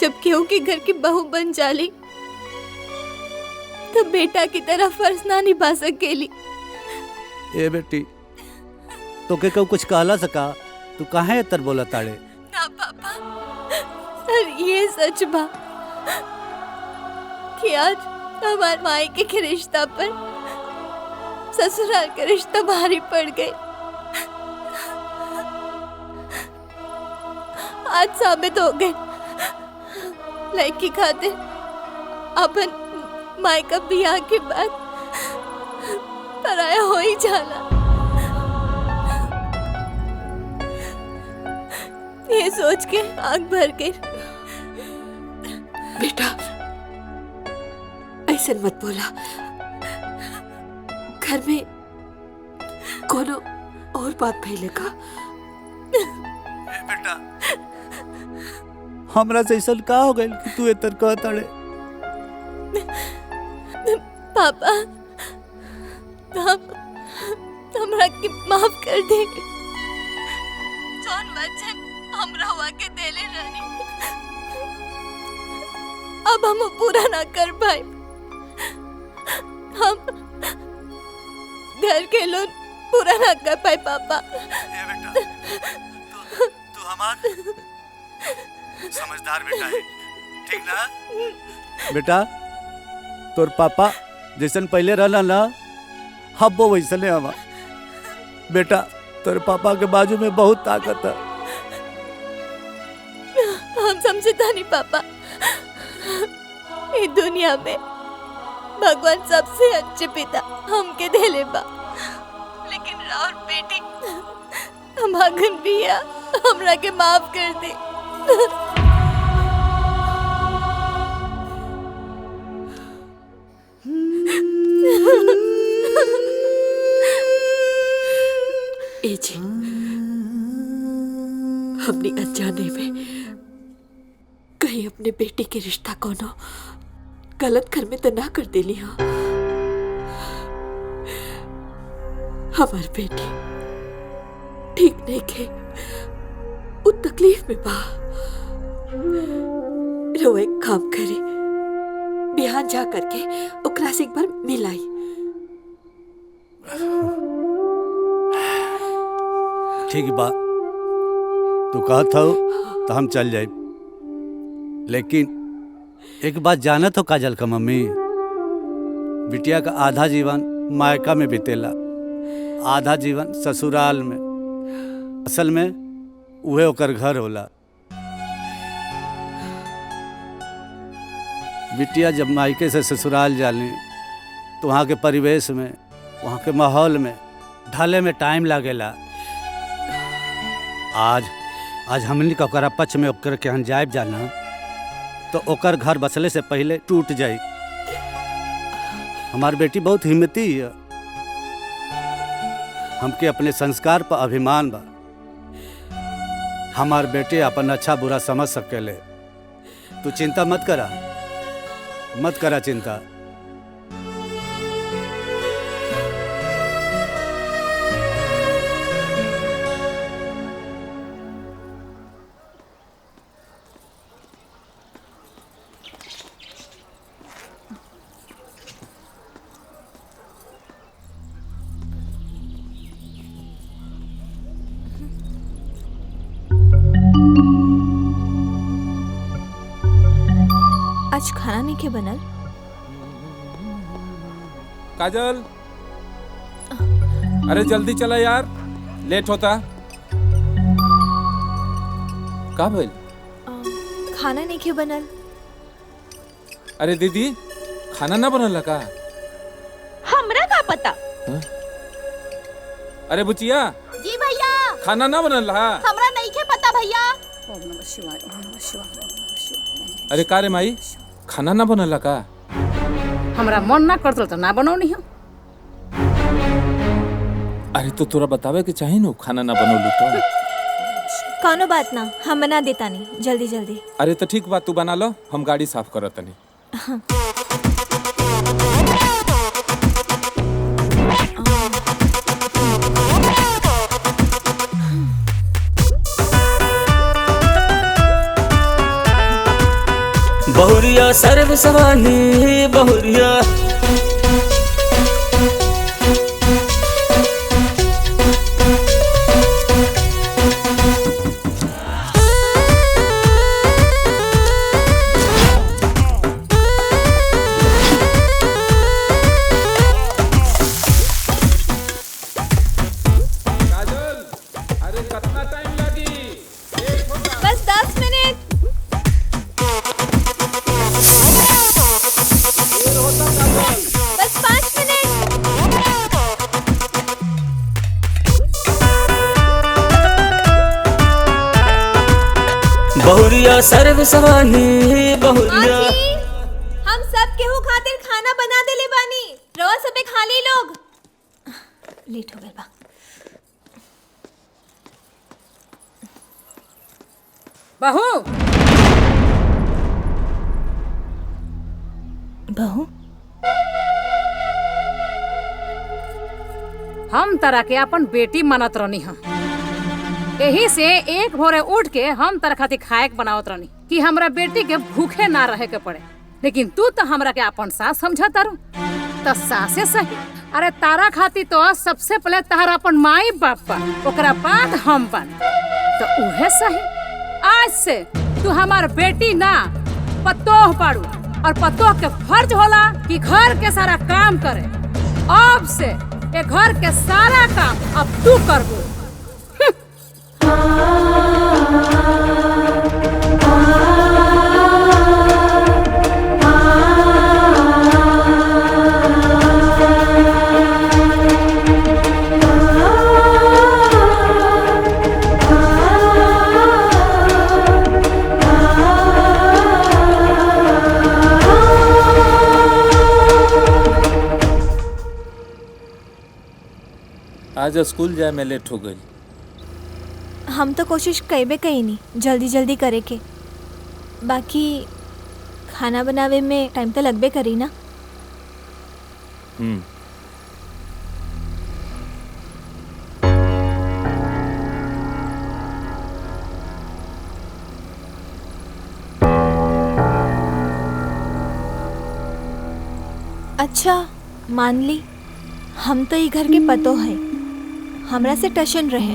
जब केहू के घर की बहू बन जाली तब बेटा की तरह फर्ज ना निभा सकेली। ए बेटी तो के कुछ कहला सका? तू काहे तर बोला ताड़े? ना पापा, और ये सच बा कि आज हमारे मायके के रिश्ता पर ससुराल का रिश्ता भारी पड़ गए। आज साबित हो गए लड़की खातिर अपन मायका बियाह के बाद पराया हो ही जाला। ये सोच के आग भर गई। बेटा ऐसे मत बोला, घर में कोनो और बात फैलेगा। बेटा हमरा से ऐसा का हो गई कि तू इतर कहताड़े? पापा हमरा के माफ कर दे। जौन वचन हमरा हुआ के देले रहनी अब हम पूरा ना कर पाए। हम घर के लोग पूरा ना कर पाए पापा। तू हमार समझदार बेटा है, ठीक ना? बेटा तोर पापा जैसन पहले रहला ना, अब वो वैसने हवा। बेटा तोर पापा के बाजू में बहुत ताकत है। हम समझता नहीं पापा, इस दुनिया में भगवान सबसे अच्छे पिता हमके देले बा, लेकिन राउर बेटी हमागन बिया हमरा के माफ कर दे। ए जी, हमने अनजाने में कहीं अपने बेटी के रिश्ता कोनो गलत घर में तो ना कर देली। हाँ, हमार बेटी ठीक नहीं के, वो तकलीफ में बा। रो एक काम करे, बिहान जा करके ओकरा से एक बार मिलाई। ठीक बा, तू कहत हो तो हम चल जाए, लेकिन एक बात जानत हो काजल का मम्मी, बिटिया का आधा जीवन मायका में बीतेला, आधा जीवन ससुराल में। असल में उहे ओकर घर होला। बिटिया जब मायके से ससुराल जाली तो वहाँ के परिवेश में, वहाँ के माहौल में ढले में टाइम लागेला। आज हमनी का ओकरा पक्ष में ओकर के हम जायब जाना तो ओकर घर बसले से पहले टूट जाई। हमार बेटी बहुत हिम्मती है, हमके अपने संस्कार पर अभिमान बा। हमार बेटे अपन अच्छा बुरा समझ सकेले। तू चिंता मत करा चिंता। आज खाना नहीं के बनल? काजल, अरे जल्दी चला यार, लेट होता। का भइल? खाना नहीं के बनल? अरे दीदी, खाना ना बनल का? हमरा का पता? हा? अरे बुचिया, जी भैया, खाना ना बनल हा? हमरा नहीं के पता भैया। ओम नमः शिवाय, ओम नमः शिवाय, ओम नमः शिवाय। अरे का रे माई, खाना ना बनल का? हमरा मन ना करतल तो ना बनौनी हम। अरे तो तोरा बतावे के चाही न, खाना ना बनौलू तो। कोनो बात ना, हम बना देता नहीं, जल्दी जल्दी। अरे तो ठीक बात, तू बना लो, हम गाड़ी साफ करत तनी। हाँ। बहुरिया सर्व सवानी बहुरिया, बहुरिया सर्व सवाली बहुरिया। हम सब केहू खातिर खाना बना देले बानी, रवा सबे खा ली लोग। लेट हो गए बा। बहू बहू हम तरह के अपन बेटी मानत रहनी हम, यही से एक भोरे उठ के हम तरह खातिर खाए के बनावत रहनी कि हमरा बेटी के भूखे ना रहे के पड़े। लेकिन तू तो हमरा के अपन सास समझा तारू, तो सासे सही। अरे तारा खातिर तो सबसे पहले तारा अपन माई बाप बा, ओकरा बाद हम बन, तो उहे सही। आज से तू हमार बेटी ना पतोह पाड़ू, और पतोह के फर्ज होला कि घर के सारा काम करे। अब से ये घर के सारा काम अब तू करबो। आज स्कूल जाए में लेट हो गई। हम तो कोशिश कईबे कई नहीं जल्दी जल्दी करे के, बाकी खाना बनावे में टाइम तो लगबे करी ना। अच्छा मान ली हम तो ये घर के पतो है, हमरा से टशन रहे,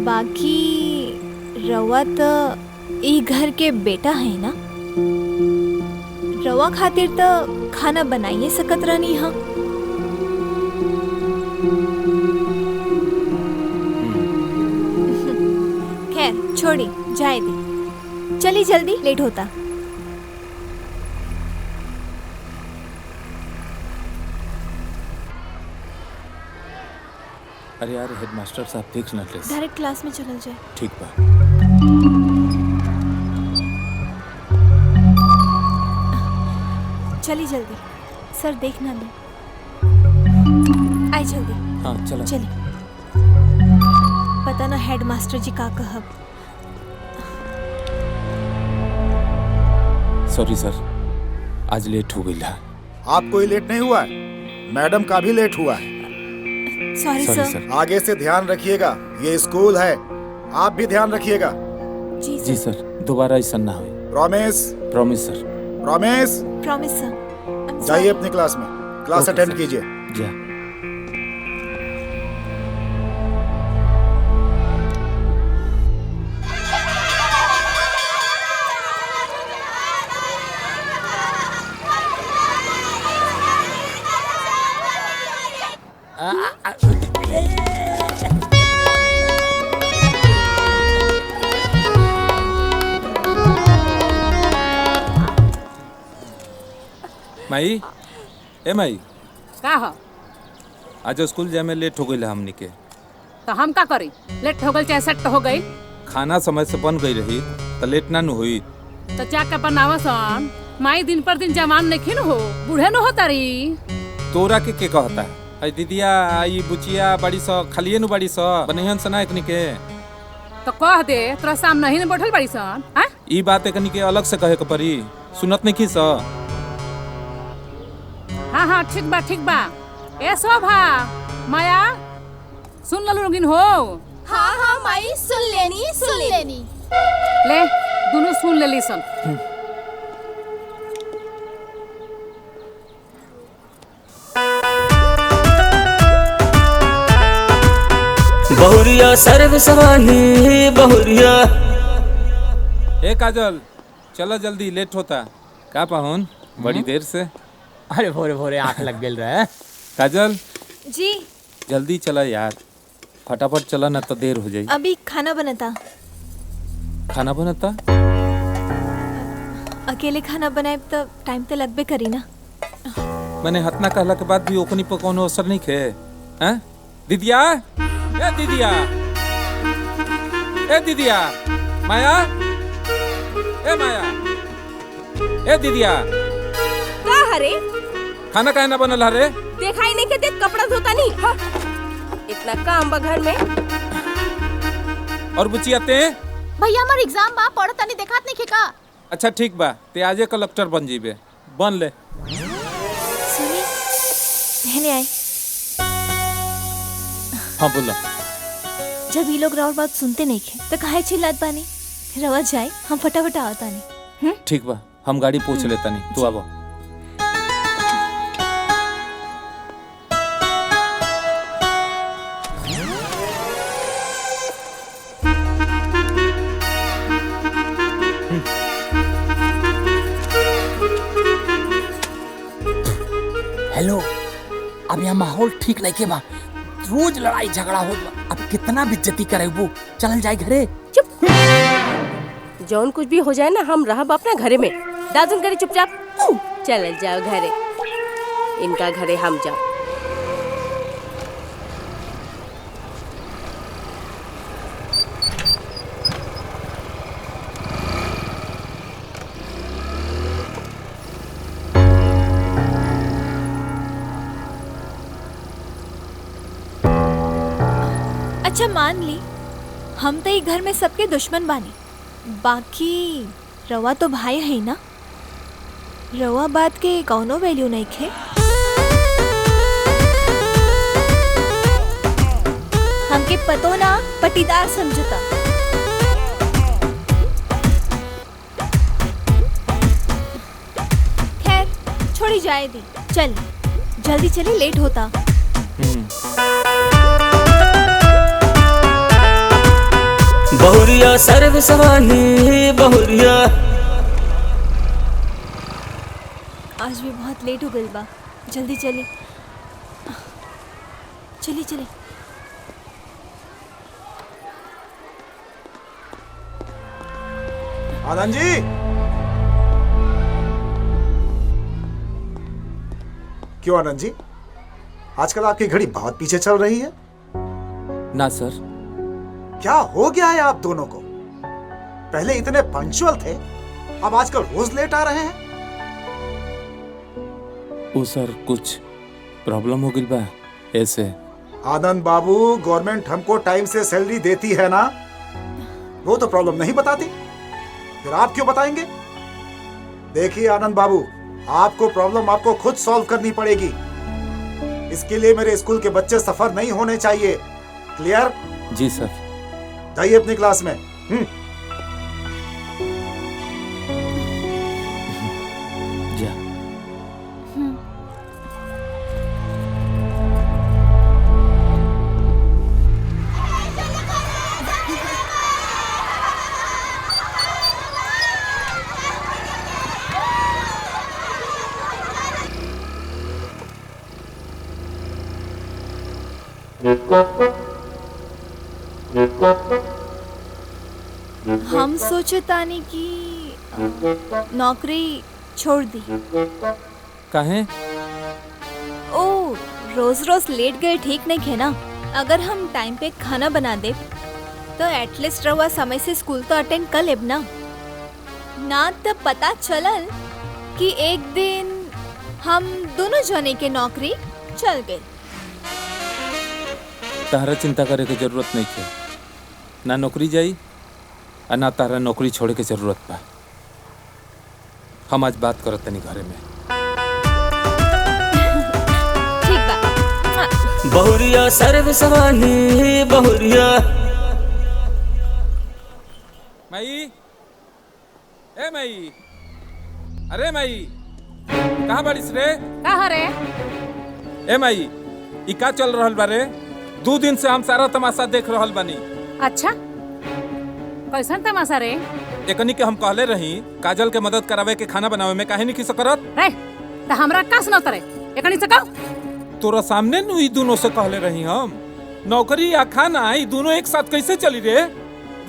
बाकी रवा तो ई घर के बेटा है ना। रवा खातिर तो खाना बनाइए सकत रहनी हम। खैर छोड़ी जाए दी, चली जल्दी लेट होता। अरे यार हेडमास्टर साहब देख ना प्लीज। डायरेक्ट क्लास में चल जाए। ठीक बा। चली जल्दी, सर देख ना दे। आई जल्दी। हाँ चलो। चली। पता ना हेडमास्टर जी का कहब। सॉरी सर, आज लेट हो गई है। आप कोई लेट नहीं हुआ है, मैडम का भी लेट हुआ है। सॉरी सर। आगे से ध्यान रखिएगा, ये स्कूल है, आप भी ध्यान रखिएगा। जी सर, दोबारा ऐसा ना हो। प्रॉमिस? प्रॉमिस सर। प्रॉमिस? प्रॉमिस सर। जाइए अपनी क्लास में, क्लास अटेंड कीजिए। जा। माई, ए माई, का हो? आज स्कूल जाए में लेट हो गई हमनी के। तो हम का करी? लेट हो गई चाहे सेट हो गई, खाना समय से बन गई रही तो लेट ना न हुई। तो जाके बनावा सन। माई दिन पर दिन जवान नहीं हो, बूढ़े न हो तारी। तोरा के कहता है? आई दीदिया आई बुचिया बड़ी सौ खालिए नु बड़ी सौ बनहियन सना एकनी के। तो कह दे तोरा सामने ही न बैठल बड़ी सन। हां ई बात एकनी के अलग से कहे के पड़ी, सुनत नहीं की स। हाँ हाँ ठीक बा ठीक बा। ए शोभा, माया सुन लो लोगिन हो। हाँ हाँ माई सुन लेनी। ले दोनों सुन ले ली सन। बहुरिया सर्व सवाली बहुरिया। ए काजल चलो जल्दी, लेट होता। का पाहुन बड़ी देर से? अरे भोरे भोरे आंख लग गेल रहे। काजल जी जल्दी चला यार, फटाफट चला ना तो देर हो जाए। अभी खाना बनता। खाना बनता? अकेले खाना बनाए तो टाइम तो लगबे करी ना। मैंने हतना कहला के बाद भी ओकनी पर कोनो असर नहीं खे। हैं दीदिया, ए दीदिया, ए दीदिया, माया ए माया, ए दीदिया, का हरे? खाना काहे ना बनल हरे? दिखाई नहीं के देख, कपड़ा धोता नहीं। हाँ। इतना काम बा घर में। और बुचियाते? भैया हमार एग्जाम बा, पढ़त तनी देखात नहीं का। अच्छा ठीक बा, ते आजे कलेक्टर बन जीबे, बन ले। सुनी, कहने आए। हाँ बोला। जब ये लोग राउर बात सुनते नहीं खे, तो काहे चिल्लात बानी? रवा जाए, हम फटाफट आवता नहीं। ठीक बा, हम गाड़ी पूछ लेता नहीं, तू आवा। हेलो, अब यहाँ माहौल ठीक नहीं के बा, रोज लड़ाई झगड़ा हो बा। अब कितना बेइज्जती करेबू, चल जाए घरे। चुप। जौन कुछ भी हो जाए ना, हम रहब अपना घरे में। दादन करे चुपचाप, चल जाओ घरे। इनका घरे हम जाओ। अच्छा मान ली, हम तो ये घर में सबके दुश्मन बानी, बाकी रवा तो भाई है ना। रवा बात के कौनो वैल्यू नहीं खे। हमके पतो ना पटीदार समझता। खैर छोड़ी जाए दी, चल जल्दी चले, लेट होता। बहुरिया सर्विस वाली बहुरिया। आज भी बहुत लेट हो गई बा, जल्दी चली। चली चली। आनंद जी, क्यों आनंद जी, आजकल आपकी घड़ी बहुत पीछे चल रही है। ना सर। क्या हो गया है आप दोनों को? पहले इतने पंक्चुअल थे, अब आजकल रोज लेट आ रहे हैं। ओ सर, कुछ प्रॉब्लम हो गई बा ऐसे। आनंद बाबू, गवर्नमेंट हमको टाइम से सैलरी देती है ना, वो तो प्रॉब्लम नहीं बताती, फिर आप क्यों बताएंगे? देखिए आनंद बाबू, आपको प्रॉब्लम आपको खुद सॉल्व करनी पड़ेगी। इसके लिए मेरे स्कूल के बच्चे सफर नहीं होने चाहिए। क्लियर? जी सर। जाइए अपनी क्लास में। जा। हम सोचे तानी कि नौकरी छोड़ दी। काहे? ओ, रोज रोज लेट गए ठीक नहीं है ना। अगर हम टाइम पे खाना बना दे तो एटलीस्ट रवा समय से स्कूल तो अटेंड कर लेब ना तो पता चलल कि एक दिन हम दोनों जने के नौकरी चल गई। तारा चिंता करे के जरूरत नहीं है, ना नौकरी जाई और ना तारा नौकरी छोड़े के जरूरत बा। हम आज बात करत तनी घरे में। ठीक बा। बहुरिया सर्विस वाली बहुरिया। मई, ए मई, अरे मई, कहाँ बारिश रे? कहाँ रे? ए मई, ई का चल रहल बा रे? 2 दिन से हम सारा तमाशा देख रहल बानी। अच्छा, कैसन तमाशा रे? एकनी के हम कहले रही काजल के मदद करावे के खाना बनावे में, काहे नहीं किस करत रे? त हमरा का सुनत रे? एकनी से कहो। तोरा सामने नु ई दोनों से कहले रही हम, नौकरी या खाना ई दोनों एक साथ कैसे चली रे?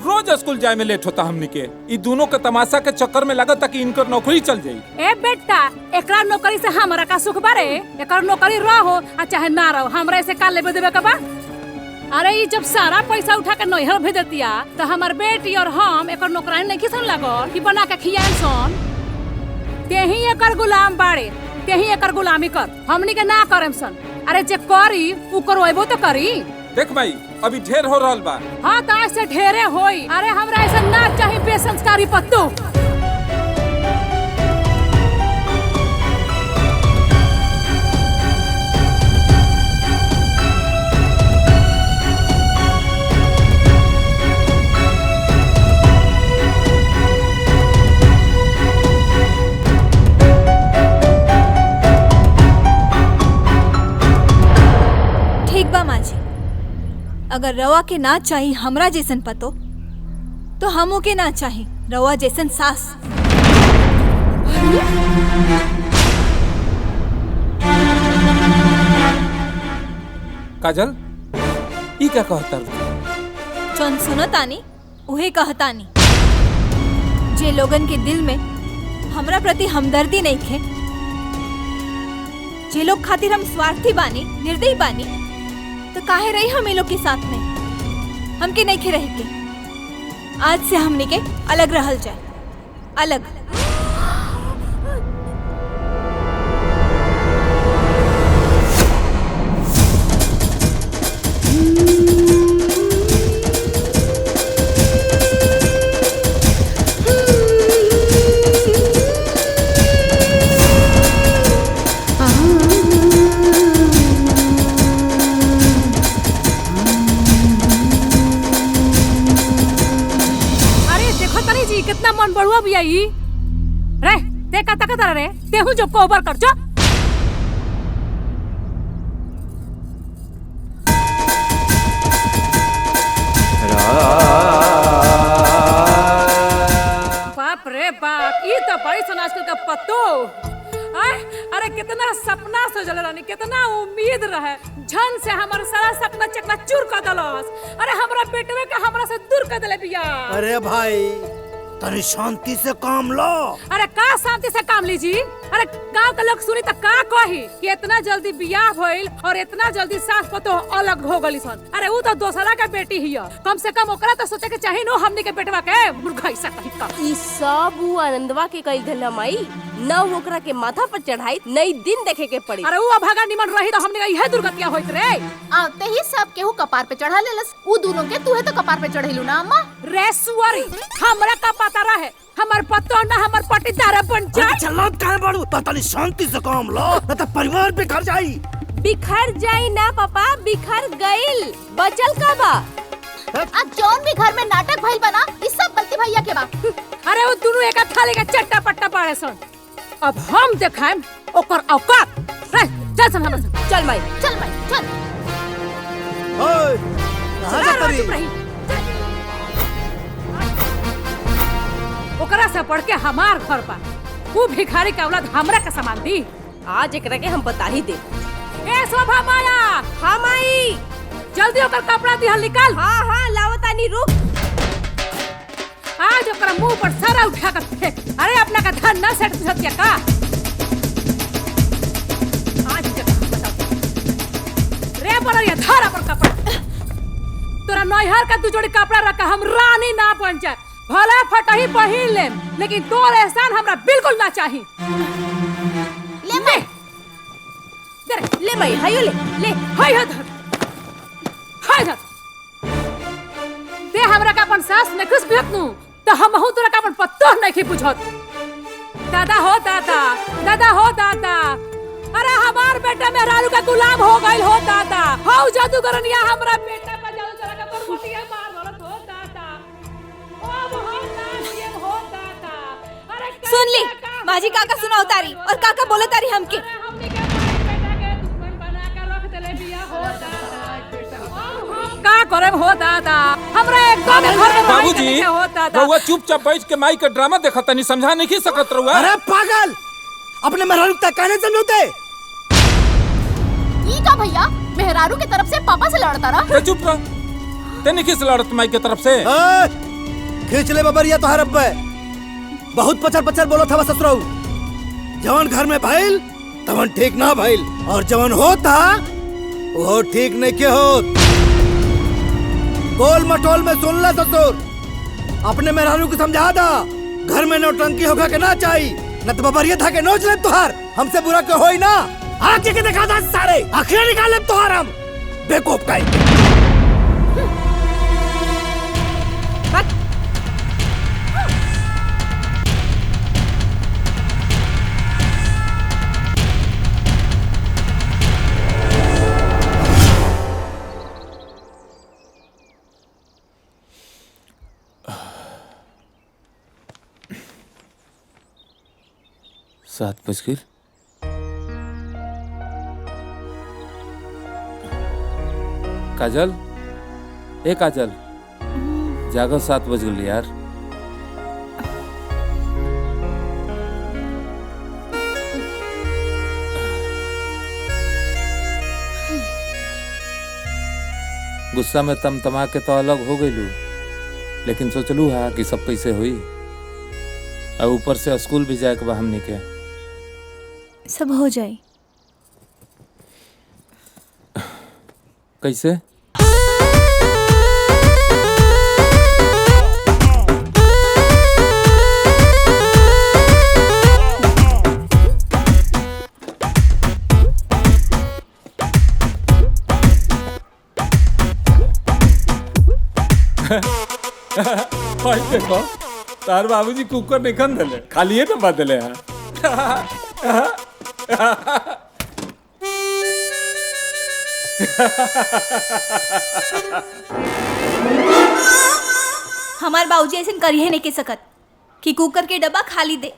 रोज स्कूल जाए में लेट होता हमनी के। ई दोनों के तमाशा के चक्कर में लगता कि इनकर नौकरी चल जाई। ए बेटा, एकरा नौकरी से हमरा का सुख बारे? एकर नौकरी रहो आ चाहे ना रहो, हमरा से का लेबे देबे का बा? अरे ये जब सारा पैसा उठा के नैहर भेज देतिया तो हमार बेटी और हम एक नौकरानी नहीं सन लगल कि बना के खियान सन। तेही एकर गुलाम बाड़े, तेही एकर गुलामी कर, हमनी के ना करम सन। अरे जे करी उ करवेबो तो करी। देख भाई अभी ढेर हो रहल बा। हाँ तो आज से ढेरे होई। अरे हमरा ऐसा ना चाहिए बेसंस्कारी पत्तू। अगर रवा के ना चाही हमरा जैसन पतो तो हमो के ना चाही रवा जैसन सास। काजल ई क्या कहता चौन सुनतानी उहे कहतानी। जे लोगन के दिल में हमरा प्रति हमदर्दी नहीं खे, जे लोग खातिर हम स्वार्थी बानी, निर्दयी बानी, तो काहे रही हम लोग के साथ में? हमके नहीं खे रह के। आज से हमने के अलग रहल जाए, अलग। कितना मन बढ़ुआ भी आई रे। ते कता कता रे तेहू जो कोबर कर जो। बाप रे बाप, ये तो बड़ी सन आजकल का पत्तो। अरे कितना सपना सजल रानी, कितना उम्मीद रहे, झन से हमारा सारा सपना चकना चूर कर दलस। अरे हमरा बेटवे का हमरा से दूर कर देले बिया। अरे भाई तनी शांति से काम लो। अरे का शांति से काम लीजी? अरे गांव के लोग सुनी तो का कही कि इतना जल्दी बियाह भइल और इतना जल्दी सास पतो अलग हो गली सन। अरे वो तो दूसरा का बेटी ही है, कम से कम ओकरा तो सोचे के चाहिए नो हमनी के बेटवा के मुर्गाई सा कहीं का। ई सब वो आनंदवा के कइल धला माई, न ओकरा के माथा पर चढ़ाई, नई दिन देखे के पड़ी। अरे वो भागा निमन रही तो हमनी का यह दुर्गतिया होइत रे। आते ही सब केहू कपार पे चढ़ा लेलस, ऊ दोनों के तूहे तो कपार पे चढ़ेलू ना अम्मा। रेसुअरी हमरा का पता रहे, हमार पत्तो ना हमार पटीदार बन जाए। चलो काहे बाड़ू, तनी शांति से काम लो, न तो परिवार बिखर जाई। बिखर जाई ना पापा, बिखर गइल, बचल का बा। अब जौन भी घर में नाटक भइल बना, इस सब गलती भैया के बा। अरे वो दोनों एक थाली का चट्टा पट्टा पाड़े सन। अब हम देखाएं ओकर औकात। रे चल सन हमरा संग। चल माई, चल माई, चल। ओए कहां जा रही? ओकरा से पढ़ के हमार घर पा वो भिखारी का औलाद हमरा के सामान दी। आज एकरा के हम बता ही दे। ए शोभा माया। हाँ माई। जल्दी ओकर कपड़ा दिहल निकाल। हाँ हाँ लावतानी, रुक। आज ओकरा मुंह पर सारा उठा कर फेंक। अरे अपना का धन ना सेट सत्या का। आज जगह बताओ रे बोला ये धारा पर कपड़ा। तोरा नैहर का 2 जोड़ी कपड़ा रखा, हम रानी ना बन जाए। भला फटही पहिन ले, लेकिन तोर एहसान हमरा बिल्कुल ना चाही। ले मैं ले भाई, हायो ले हाय धर हाय धर। ते हमरा का अपन सास ने खुश भेटनु तो हम हूं तोरा का अपन पत्तो नहीं की बुझत। दादा हो दादा, दादा हो दादा। अरे हमार बेटा मेहरारू का गुलाम हो गइल हो दादा। हाउ जादूगरनिया हमरा बेटा पर जादू चला के परकुटिया मार रलत हो दादा। ओ मोहन नाम ये हो दादा। अरे सुन ली माजी काका सुना उतारी और काका बोले तारी हमके। का करे हो दादा, हमरा एकदम घर में बाबूजी हो दादा। रउआ चुपचाप बैठ के माई के ड्रामा देखत तनी, समझा नहीं सकत रउआ। अरे पागल, अपने मेहरारू तक कहने समझौते। ई का भैया मेहरारू की तरफ से पापा से लड़ता रहा। चुप रह, ते नहीं किस लड़त माई के तरफ से। खींच ले बबरिया तोहर अब्बे, बहुत पचर पचर बोलो था ससुराऊ। जवन घर में भइल तवन ठीक ना भइल, और जवन होता वो ठीक नहीं के होत। गोल मटोल में सुन ले ससुर, अपने मेहरारू को समझा दा घर में नौटंकी होगा के ना चाहिए, न तो बबरिया था के नोच ले तुहार, हमसे बुरा के होई ना, आके के दिखा दा सारे आखिर निकाल ले तुहार हम बेवकूफ का सात बज काजल, ए काजल, जागो 7 बज गई यार। गुस्सा में तमा के तो अलग हो गईलू, लेकिन सोचलू हा कि सब कैसे हुई, और ऊपर से स्कूल भी जाए के बा हमनी के। सब हो जाए कैसे? देखो तार बाबूजी कुकर निकल दिले, खाली है ना बदले हैं। हमार बाबूजी ऐसे करिए नहीं के सकत कि कुकर के डब्बा खाली दे।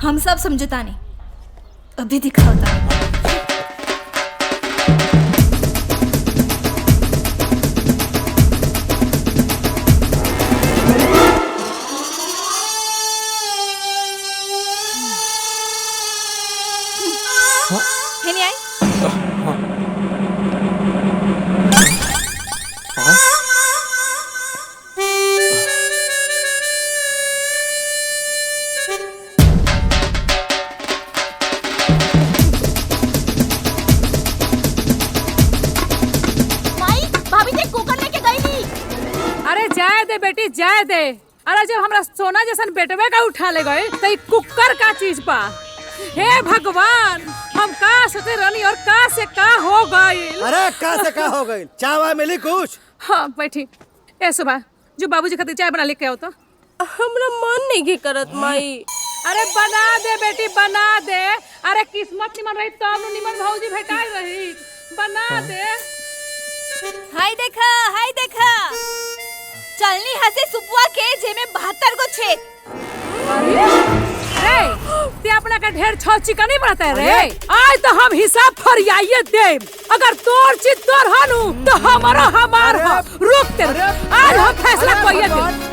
हम सब समझता नहीं, अभी दिखाता नहीं। बेटी जाए दे। अरे जब हमरा सोना जैसन बेटवे का उठा ले गए तो कुकर का चीज पा। हे भगवान, हम का सोचे रानी और का से का हो गई। अरे का से का हो गई, चाय मिली कुछ? हाँ बैठी। ए सुबह जो बाबूजी खातिर चाय बना लेके आओ तो। हमरा मन नहीं के करत माई। अरे बना दे बेटी बना दे। अरे किस्मत निमन रही तो हम निमन भौजी भेटाई रही। बना दे। हाय देखा चलनी हसे सुपुआ के जेमे 72 गो छेद। रे ते अपना का ढेर छौची का नहीं बढ़ता है रे। आज तो हम हिसाब फरियाइए दे। अगर तोर चीज तोर हनु तो हमारा हमार हो। रुक ते आज हम फैसला कोई दे।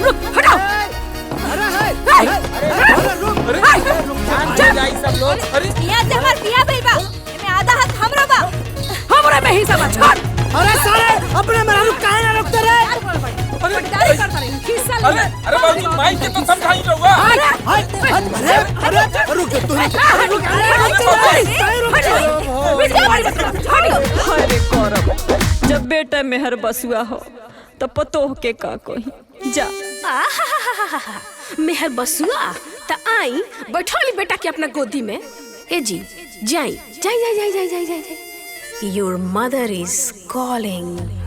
रुक हटाओ। अरे जाई सब लोग। अरे पिया से हमार पिया भइल बा, एमे आधा हाथ हमरा बा। हमरा में हिस्सा बा छोड़। अरे सारे अपने मेहरारू काहे ना रोकते रे। अरे बाबूजी माई के तो समझाई रहुआ। अरे रुक तू अरे करब जब बेटा मेहर बसुआ हो तो पतो के का कही जा। मेहर बसुआ त आई बैठोली बेटा के अपना गोदी में। ए जी जाई जाई जाई जाई जाई जाई जाई। Your mother is calling.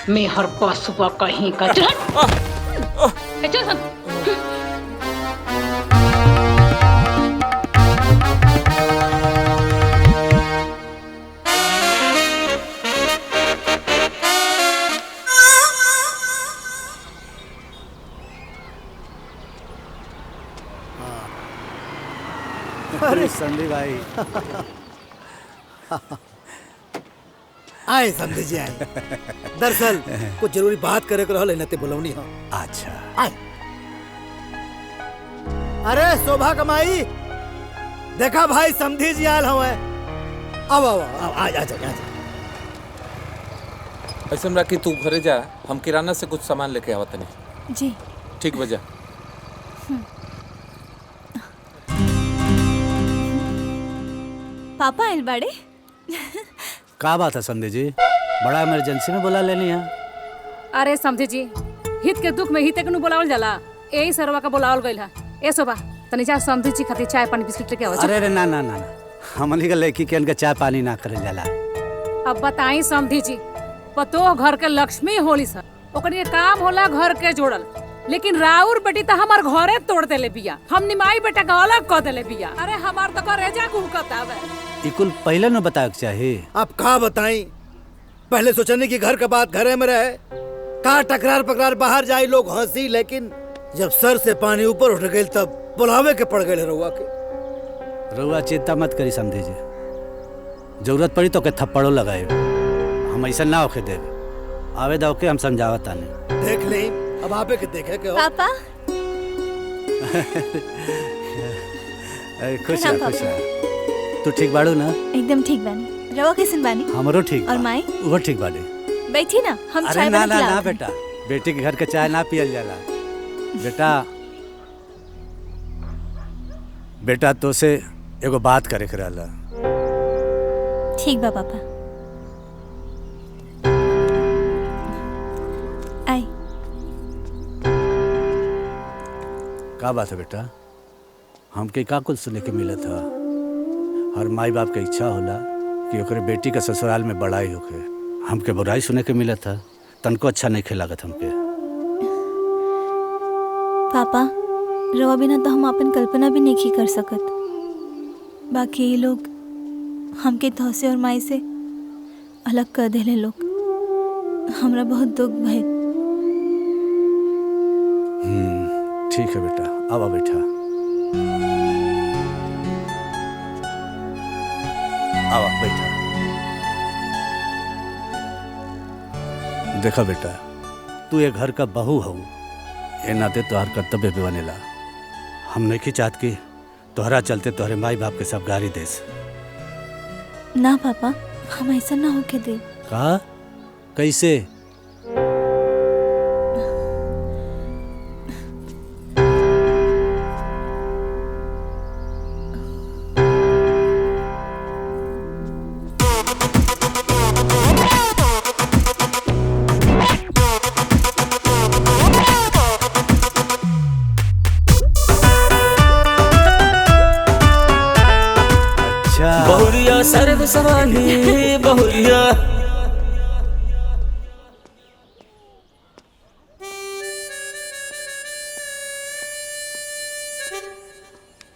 मेहर बसुआ कहीं का। अरे संदीप भाई आए समझे जी आए। दरअसल कुछ जरूरी बात करे को रहले नते बुलौनी हो। अच्छा आए। अरे शोभा कमाई देखा भाई समझी जी आल हवे। अब आ जा। ऐसे हमरा कि तू घरे जा, हम किराना से कुछ सामान लेके आवत नहीं। जी ठीक बजा। पापा आइल बाड़े। का बात है समझे जी, बड़ा इमरजेंसी में बुला लेनी है। अरे समझे जी, हित के दुख में हित के नु बुलावल जाला, यही सरवा का बुलावल गइल है। ए शोभा तनी जा समझे जी खातिर चाय पानी बिस्किट लेके आओ। अरे रे ना ना ना, हमनी के लड़की के इनका चाय पानी ना करल जाला। अब बताई समझी जी, पतो घर के लक्ष्मी होली सर, ओकरे काम होला घर के जोड़ल, लेकिन राउर बेटी तो हमार घरे तोड़ देले बिया, हम निमाई बेटा का अलग कर देले बिया। अरे हमार तो करेजा कुहकत आवे। इकुल पहले न बताए के चाहिए। अब का बताई, पहले सोचने की घर का बात घरे में रहे, का टकरार पकरार बाहर जाए लोग हंसी, लेकिन जब सर से पानी ऊपर उठ गई तब बुलावे के पड़ गए रउआ के। रउआ चिंता मत करी समझे जी, जरूरत पड़ी तो के थप्पड़ो लगाए, हम ऐसा ना होके देवे। आवे दो के हम समझावत ताने। देख ले, अब आपे के देखे के हो। पापा खुश रह खुश रह। तू ठीक बाड़ू ना? एकदम ठीक बानी। रवा कैसन बानी? हमरो ठीक। और माई? वो ठीक बाड़ी। बैठी ना, हम अरे चाय ना बना ना के ना लावत बेटा, बेटी के घर के चाय ना पियल जाला। बेटा तो से एगो बात करे के रहला। ठीक बा पापा। आई। का बात है बेटा? हमके का कुल सुने के मिला था। हर माई बाप के इच्छा होला कि ओकरे बेटी के ससुराल में बड़ाई होके, हमके बुराई सुने के मिला था। तनको अच्छा नहीं खेलागत हमके। पापा रवा बिना तो हम अपन कल्पना भी नहीं कर सकत। बाकी ये लोग हमके तोहसे और माई से अलग कर देले लोग, हमरा बहुत दुख भइल। ठीक है बेटा, अब आ बैठा। आवा बैठा। देखा बेटा, तू ये घर का बहू हो, ये नाते तोहर कर्तव्य भी बनेला। हम नहीं चाहत कि तोहरा चलते तोहरे माई बाप के सब गाली देस। ना पापा, हम ऐसा ना होके दे। का? कैसे? बहुरिया सर्व समानी बहुरिया।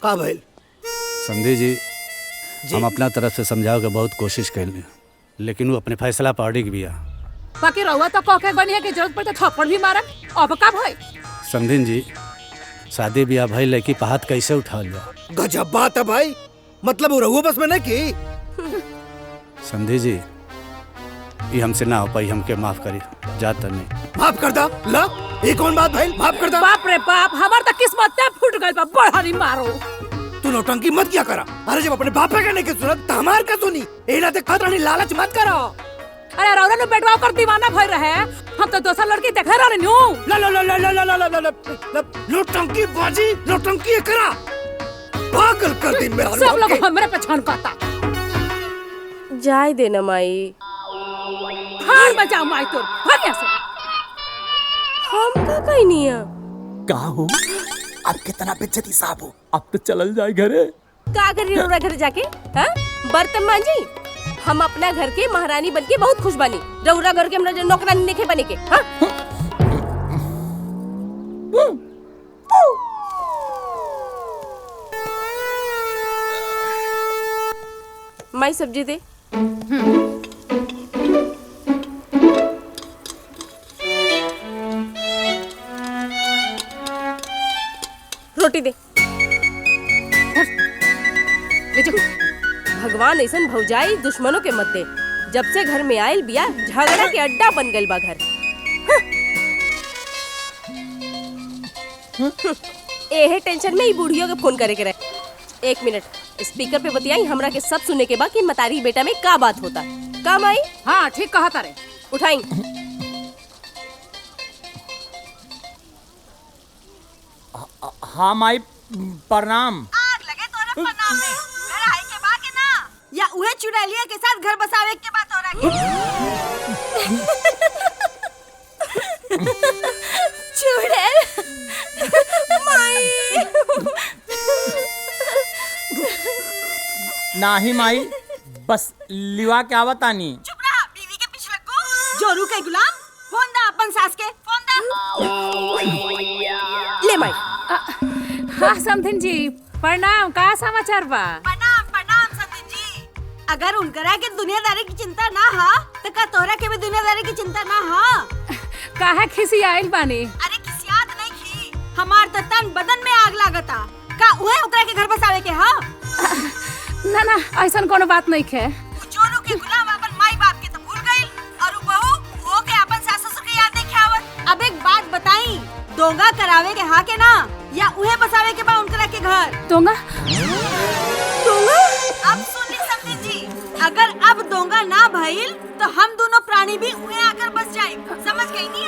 का भइल? समझी जी, हम अपना तरफ से समझाओ के बहुत कोशिश कैली, लेकिन वो अपने फैसला पर अड़िग बिया। बाकी रउआ तो कह के बनी है कि जरूरत पड़े तो थप्पड़ भी मारन। अब का भई? समझिन जी, शादी ब्याह भइल, लड़की पे हाथ कैसे उठाल जा? गजब बात है भाई, मतलब वो रहुआ बस में नहीं की। समझी जी, ये हमसे ना हो पाई, हमके माफ करी। जाता नहीं। माफ कर दा। ला, ये कौन बात भाई? माफ कर दा। बाप रे बाप, हमार तो किस्मत फूट गई बा। बढ़ानी मारो। तू नौटंकी मत किया करा। अरे जब अपने बाप का नहीं की सुनत, तो हमार का सुनी। ए ना देखत रानी, लालच मत करो। अरे रौरा ने बेटवा कर दीवाना भई रहे, हम तो दूसरा लड़की देखे रहे न्यू। ला ला ला ला ला ला ला ला ला नौटंकी बाजी, नौटंकी करा। पागल कर दिन मेरा। सब लोग हमरे पे छनकाता। जाय देना माई। हार बजाओ माई तोर, भाग यहाँ से। हम का कहीं नहीं है। का हो? अब कितना बेइज्जती साहब हो, अब तो चलल जाए घरे। का कर रही रौरा घर जाके? हाँ? बर्तन मांजी? हम अपना घर के महारानी बनके बहुत खुश बनी। रौरा घर के हमरा नौकरानी नहीं बने के। हाँ? माई सब्जी दे। रोटी दे। भगवान ऐसन भौजाई दुश्मनों के मत दे। जब से घर में आयल बिया, झगड़ा के अड्डा बन गइल बा घर। एहे टेंशन में ही बुढ़ियों के फोन करे के रहे। 1 मिनट स्पीकर पे बतियाई, हमरा के सब सुने के बा कि मतारी बेटा में का बात होता। का माई? हाँ ठीक कहा तारे। उठाई। हाँ माई प्रणाम। आग लगे तोरे प्रणाम में। घर आए के बा के ना? चुड़ैलिया के साथ घर बसावे के बात हो रही है। चुड़ैल माई। नाही माई, बस लिवा के आवत आनी। चुप रहा, बीवी के पीछे लगो। जोरू के गुलाम, फोन दा अपन सास के, फोन दा। ले माई। हाँ समधिन जी, प्रणाम। का समाचार बा? प्रणाम प्रणाम सतीश जी। अगर उनकरा के दुनियादारी की चिंता ना हा तो का तोहरा के भी दुनियादारी की चिंता ना हा? काहे खिसी आइल बानी? अरे खिसियात नहीं खी, हमार तो तन बदन में आग लागता। का उहे ओकरा के घर बसावे के हा? ना ना, ऐसन कोनो बात नहीं है। जोरू के गुलाम अपन माई बाप के तो भूल गइल और बहू हो के अपन सास ससुर के याद नहीं खावत। अब एक बात बताई, दोंगा करावे के हा के ना या उहे बसावे के बा उनकरा के घर? दोंगा? दोंगा? अब सुनी समझी जी, अगर अब दोंगा ना भइल तो हम दोनों प्राणी भी उहे आकर बस जाए। समझ गई नहीं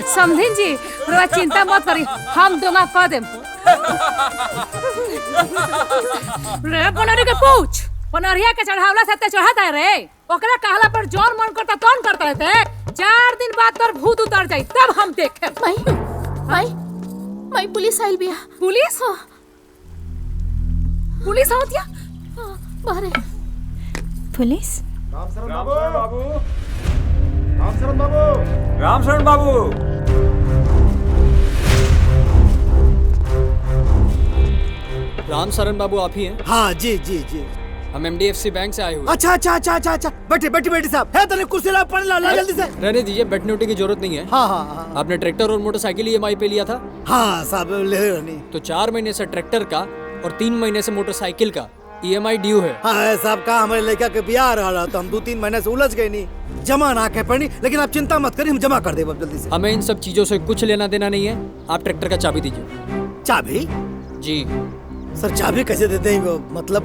समधिन जी, रउआ चिंता मत करी, हम दोंगा कह देम। रे पनरी के पूछ, पनरिया के चढ़ावला से ते चढ़ाता है रे। ओकरा कहला पर जोर मन करता तौन करता है। 4 दिन बाद तोर भूत उतर जाई, तब हम देखे। माई पुलिस आइल बिया। पुलिस? पुलिस आवत या? बाहरे। पुलिस? रामशरण बाबू, रामशरण बाबू, रामशरण बाबू। रामशरण बाबू आप ही हैं? हाँ जी जी जी। हम एमडीएफसी बैंक से आए हुए। अच्छा अच्छा अच्छा अच्छा अच्छा, बैठे बैठे बैठे साहब। है तने कुर्सी ला, पढ़ ला जल्दी से। रहने दीजिए, बैठने उठने की जरूरत नहीं है। हाँ हाँ हाँ। आपने ट्रैक्टर और मोटरसाइकिल ईएमआई पे लिया था? हाँ साहब, ले रहनी। तो 4 महीने से ट्रैक्टर का और 3 महीने से मोटरसाइकिल का ईएमआई ड्यू है। हाँ साहब, का हमारे लड़का के ब्याह रहा तो हम 2-3 महीने से उलझ गए नहीं, जमा ना के पड़ी। लेकिन आप चिंता मत करिए, हम जमा कर देंगे जल्दी से। हमें इन सब चीजों से कुछ लेना देना नहीं है। आप ट्रैक्टर का चाबी दीजिए। चाबी? जी सर, चाबी कैसे देते हैं? मतलब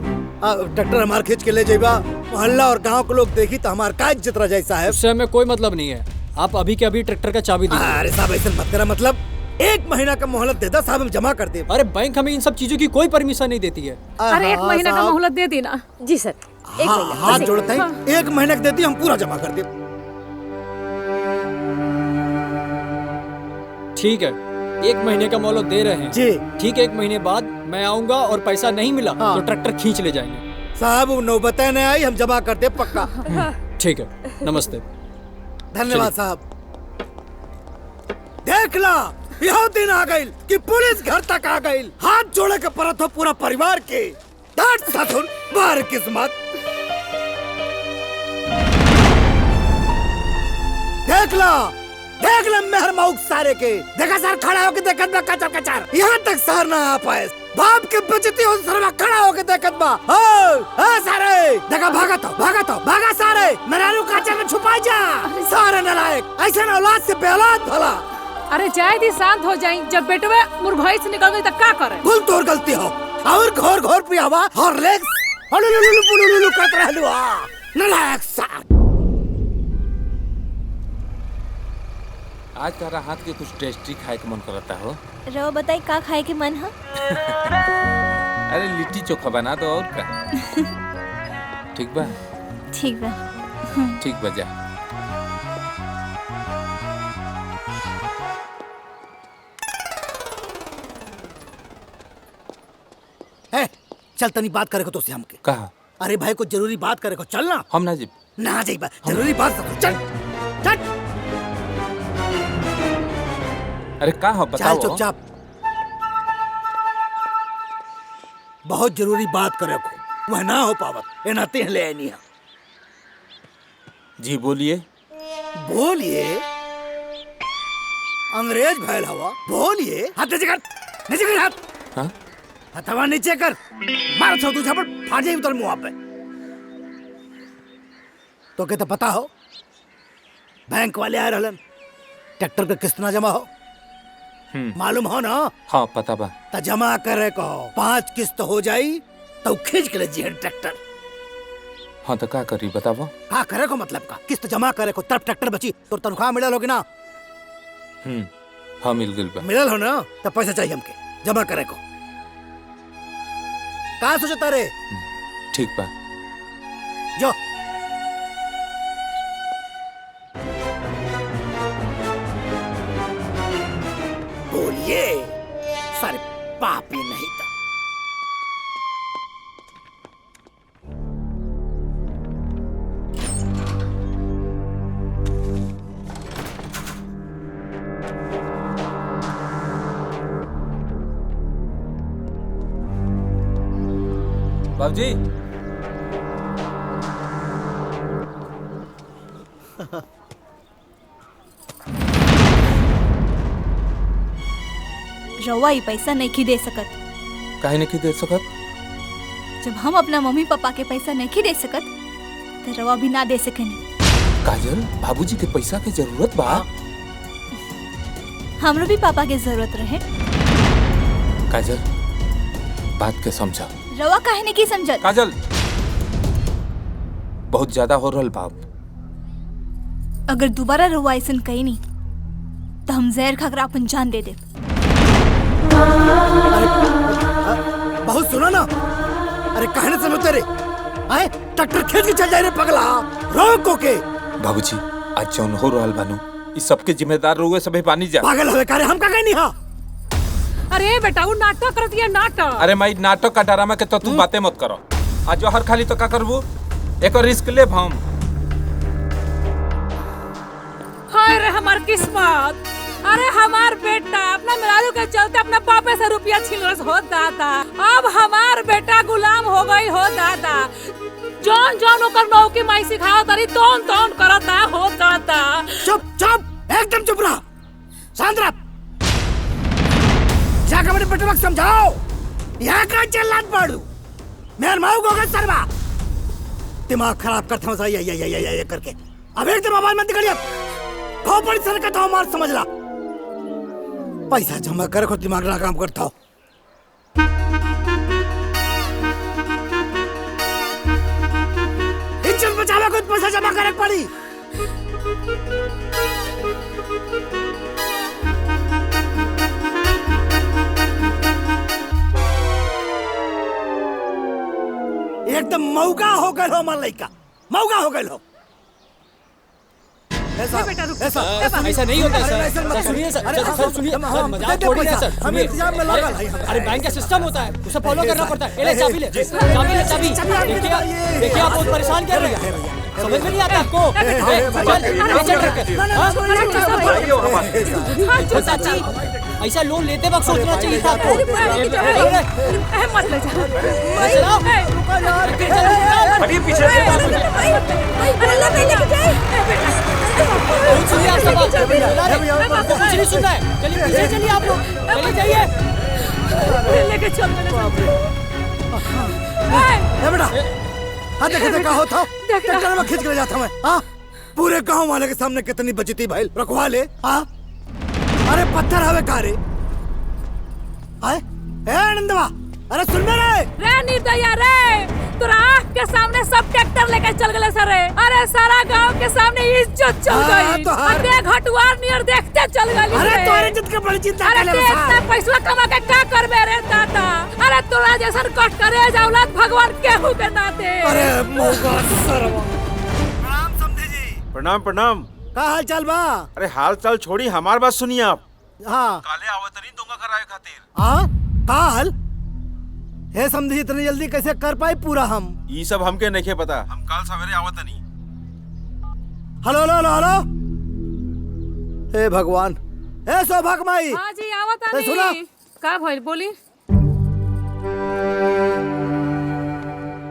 ट्रैक्टर हमार खींच के ले जाइबा, मोहल्ला और गांव के लोग देखी तो हमार का इज्जत रह जाए साहब। उससे हमें कोई मतलब नहीं है। आप अभी के अभी ट्रैक्टर का चाबी दीजिए। अरे साहब ऐसा मत करा, मतलब 1 महीना का मोहलत दे दो साहब, हम जमा कर दे। अरे बैंक हमें इन सब चीजों की कोई परमिशन नहीं देती है। अरे 1 महीना का मोहलत दे दी ना। जी सर, 1 महीना। हाथ जोड़ते हैं, 1 महीने का देती, हम पूरा जमा कर दे। ठीक है, 1 महीने का मोहलत दे रहे हैं जी। ठीक है, 1 महीने बाद मैं आऊंगा और पैसा नहीं मिला तो ट्रैक्टर खींच ले जाएंगे। साहब नौबत नहीं आई, हम जमा करते पक्का। ठीक है, नमस्ते। धन्यवाद साहब। देख ला, यह दिन आ गई कि पुलिस घर तक आ गई। हाथ जोड़े के परत हो पूरा परिवार के। बार किस्मत। देख ला मेहर मऊक सारे के। देखा सर खड़ा होके देखत बा कचर कचर। यहाँ तक सर ना आ पाए। बाप के बचती हो सरवा खड़ा होके देखत बा। ओ सारे देखा, भागा सारे। मेहरारू काचा में छुपा जा। सारे नालायक, ऐसे औलाद से बेऔलाद भला। अरे जाए दी, शांत हो जाई। जब बेटवे मुर्घाई से निकल गई तो क्या करे? भूल तोर गलती हो और घोर पियावा और लेग्स लुलु करत रहलू। नालायक साहब। आज तारा हाथ के कुछ टेस्टी खाए के मन करता हो। रो बताई का खाए के मन है? अरे लिट्टी चोखा बना दो और का। ठीक बा? ठीक बा। ठीक बा, जा। चल तनी बात करे को तो से हमके। कहा? अरे भाई को जरूरी बात करे को, चल ना। हम ना जी ना जाइबा, जरूरी बात तो चल चल। अरे का हो बताओ। चल चुपचाप। बहुत जरूरी बात करे को, वह ना हो पावत। ए नाते ले आनी है। जी बोलिए। बोलिए। अंग्रेज भैल हवा, बोलिए। हाथ नीचे कर हाथ। हाँ? हथवा नीचे कर। मार छोड़, तू झपट फाड़ जाए उधर मुँह पे। तो क्या तो पता हो, बैंक वाले आए रहलन, ट्रैक्टर का किस्त ना जमा हो। मालूम हो ना? हाँ पता बा। तो जमा करे को 5 किस्त हो जाई तो खींच के ले जी ट्रैक्टर। हाँ तो का करी बतावा। का करे को मतलब का किस्त जमा करे को तब ट्रैक्टर बची तो तनख्वाह मिलल होगी ना। हाँ मिल गइल बा। मिलल हो ना तब पैसा चाहिए हमके जमा करे को। का सोचता रे? ठीक बा। जो बोलिए सारे पापी नहीं था। बाबूजी रवा ही पैसा नहीं दे सकत। काहे नहीं दे सकत? जब हम अपना मम्मी पापा के पैसा नहीं दे सकत तो रवा भी ना दे सकेनी। काजल बाबूजी के पैसा के जरूरत बा। हमरो भी पापा के जरूरत रहे। काजल बात के समझा। रवा काहे नहीं समझत? काजल बहुत ज्यादा हो रहल बाप। अगर दोबारा रवा ऐसा कही नहीं तो हम जहर खाकर अपन जान दे दे। बहुत सुना ना। अरे कहने समझते रे आए ट्रैक्टर खींच के चल जाए रे पगला। रोको के बाबूजी आज जौन हो रहल बानू इस सबके जिम्मेदार रुए सबे बानी जा। पागल होवे करे हम का कहनी हां। अरे बेटा वो नाटक करती है नाटक। अरे माई नाटक का ड्रामा के तो तू बातें मत करो। आज जो हर खाली तो का करबू एक रिस्क ले हम। हाय रे हमार किस्मत। अरे हमार बेटा अपना मेहरारू के चलते अपना पापे से रुपया छीनलस हो दादा। अब हमार बेटा गुलाम हो गई हो दादा। जौन जौन ओकर नौकी माई सिखाओ तारी तौन तौन करता हो दादा। चुप चुप एकदम चुप रहा। शांत रह। जाकर अपने बेटे को समझाओ। यहाँ का चिल्लात पड़ू। मेरे माऊ को गए सरवा। दिमाग खराब करता हूँ ये करके। अब एकदम आवाज मत निकालिए। खोपड़ी सर का तो मार समझ ला। पैसा जमा कर को दिमाग ना काम करता हो। इज्जत बचावे को पैसा जमा करे पड़ी। एकदम मौका हो गए हो हमार लड़का। मौका हो गए हो। ऐसा नहीं होता सर। सर सुनिए सर सुनिए मजाक छोड़िए सर। हम इंतजाम में लगा है। अरे बैंक का सिस्टम होता है उसे फॉलो करना पड़ता है। ले चाबी ले देखिए आप बहुत परेशान कर रहे हैं। समझ में नहीं आता आपको? चाची ऐसा लोन लेते वक्त सोचना चाहिए था आपको। मत ले सुनिए आप सब कुछ नहीं सुनना है। चलिए पीछे चलिए आप लोग चलिए जाइए लेके चल। बेटा हाँ देखे का होता ट्रैक्टर में खींच के ले जाता मैं। हाँ पूरे गांव वाले के सामने कितनी बचती भाई रखवा ले। हाँ अरे पत्थर हवे का रे। आए ए आनंदवा अरे सुन रे निर्दया रे तोरा आँख के सामने सब ट्रैक्टर लेके चल गए सर। अरे सारा गांव के सामने इज्जत चल गई। अरे घटुआर नियर देखते चल गई। अरे तोरे इज्जत के बड़ी चिंता अरे इतना पैसा कमा के क्या करबे रे दादा। अरे तोरा जैसन कट करे औलाद भगवान केहू के ना दे। अरे मौका सरवा। प्रणाम प्रणाम। का हाल चाल बा? अरे हाल चाल छोड़ी हमार बात सुनिए आप। हाँ काले आवतनी दूंगा कराए खातिर। हाँ काल हे समझी इतनी जल्दी कैसे कर पाई पूरा हम? ये सब हमके नहीं पता। हम काल सवेरे आवतनी। हेलो हेलो हेलो हे भगवान हे सौभाग्य माई। हाँ जी आवतनी। सुना का भइल बोली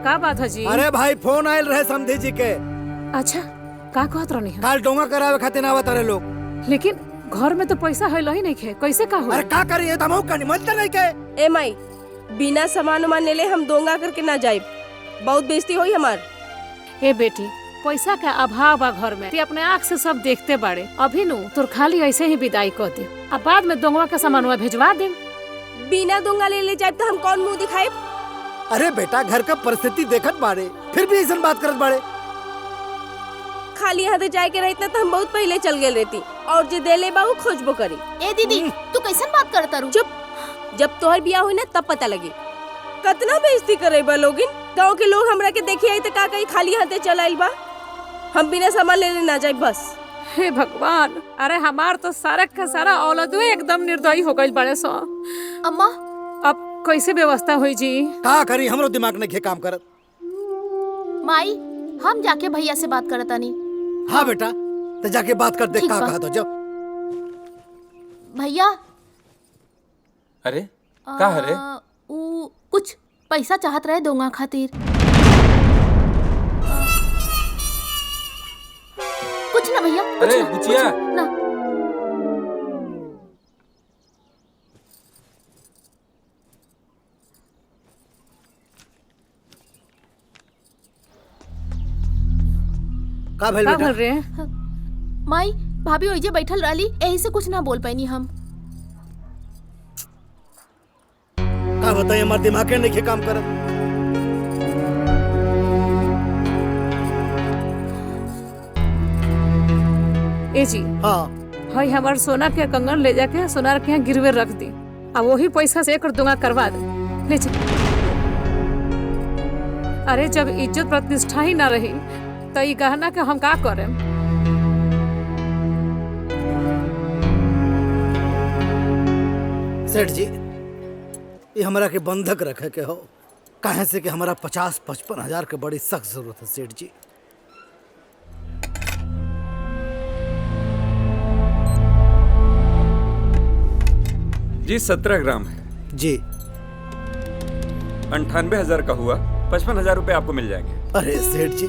का बात है जी? अरे भाई फोन आयल रहे समझी जी के। अच्छा का कहत रहनी है? काल डोंगा करावे खातिर आवत रहे लोग। लेकिन घर में तो पैसा है ही नहीं खे कैसे का हो? अरे का करिए तमो कनी मत नहीं के। ए माई बिना सामान उमान ले हम दोंगा करके ना जाए। बहुत बेइज्जती होई हमार। ए बेटी पैसा का अभाव बा घर में। अपने आँख से सब देखते बाड़े। अभी नु तोर खाली ऐसे ही विदाई कर दे। अब बाद में दोंगा का सामान भेजवा दे। बिना दोंगा ले जाए तो हम कौन मुंह दिखाए? अरे बेटा घर का परिस्थिति देखत बाड़े, फिर भी ऐसा बात करत बाड़े। खाली हाथे जाए के रहती तो हम बहुत पहले चल गए रहती और जो देले बाबू खोजबो करी। ए दीदी तू कैसन बात करता रू? चुप, जब तोहर बियाह हुई ना तब पता लगी। कतना बेइज्जती करे बा लोगिन, गांव के लोग हमरा के देखे आई तो का कहीं खाली हाथे चल आइल बा। हम बिना सामान लेने ना जाए बस। हे भगवान, अरे हमार तो सारा का सारा औलाद एकदम निर्दयी हो गइल बड़े सो। अम्मा अब कैसे व्यवस्था हुई जी? का करी, हमरो दिमाग नहीं काम करत। माई हम जाके भैया से बात करता नहीं। हाँ बेटा, तो जाके बात कर देख का कहा तो जाओ। भैया अरे का हरे? कुछ पैसा चाहत रहे दोंगा खातिर। कुछ ना भैया, अरे बुचिया ना। का भेल का बेटा? भल रे? माई भाभी ओइजे बैठल रहली, यही से कुछ ना बोल पैनी हम। का बताइए, हमार दिमाग के नहीं काम करत। ए जी हाँ भाई हमार सोना के कंगन ले जाके सोनार के यहाँ गिरवे रख दी, अब वही पैसा से एक दूंगा करवा दे। ले जा। अरे जब इज्जत प्रतिष्ठा ही ना रही तो ये कहना कि हम का करें? सेठ जी, ये हमरा के बंधक रखे के हो, काहे से कि हमारा 50-55 हजार के बड़ी सख्त जरूरत है सेठ जी। जी 17 ग्राम है जी। 98,000 का हुआ, 55,000 रुपए आपको मिल जाएंगे। अरे सेठ जी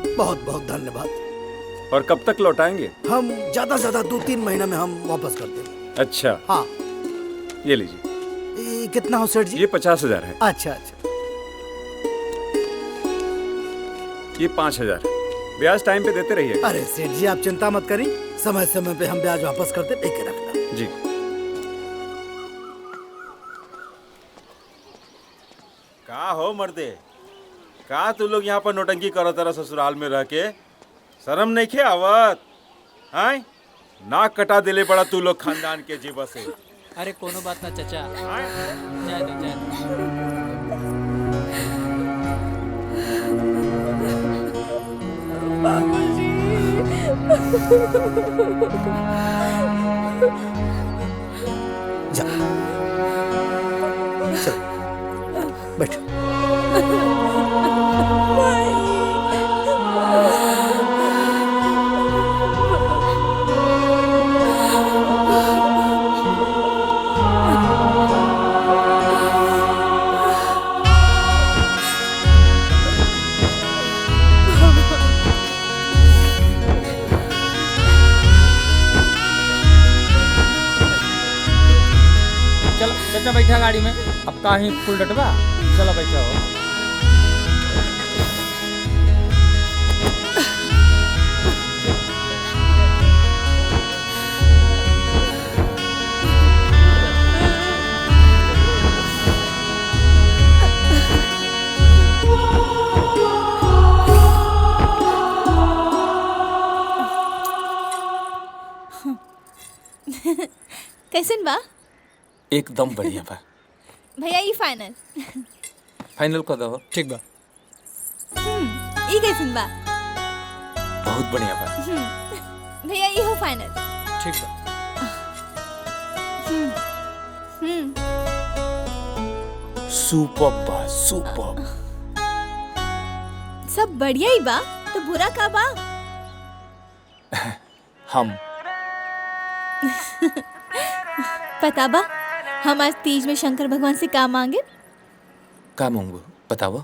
बहुत बहुत धन्यवाद। और कब तक लौटाएंगे? हम ज्यादा से ज्यादा 2-3 महीना में हम वापस कर देंगे। अच्छा हाँ ये लीजिए। ये कितना हो सेठ जी? ये 50,000 है। अच्छा अच्छा। ये 5,000, ब्याज टाइम पे देते रहिए। अरे सेठ जी आप चिंता मत करिए, समय समय पे हम ब्याज वापस करते लेके रखना। जी। का हो मर्दे, का तू लोग यहाँ पर नोटंकी करो तरह ससुराल में रह के? शर्म नहीं खे आवत? हैं? नाक कटा दिले पड़ा तू लोग खानदान के जीवा से। अरे कोनो बात ना चाचा, जाए दो जाए दो। बाबूजी। जा चल बैठ। चलो चाचा बैठा गाड़ी में, अब कहीं फुल डटवा। चलो बैठा हो। कैसन बा? एकदम बढ़िया बा। भैया ई फाइनल फाइनल कर दो। ठीक बा। ई कैसन बा? बहुत बढ़िया बा। भैया ई हो फाइनल। ठीक बा। सुपर बा, सुपर। सब बढ़िया ही बा, तो बुरा का बा? हम पता बा हम आज तीज में शंकर भगवान से का मांगे? का मांगो बताओ।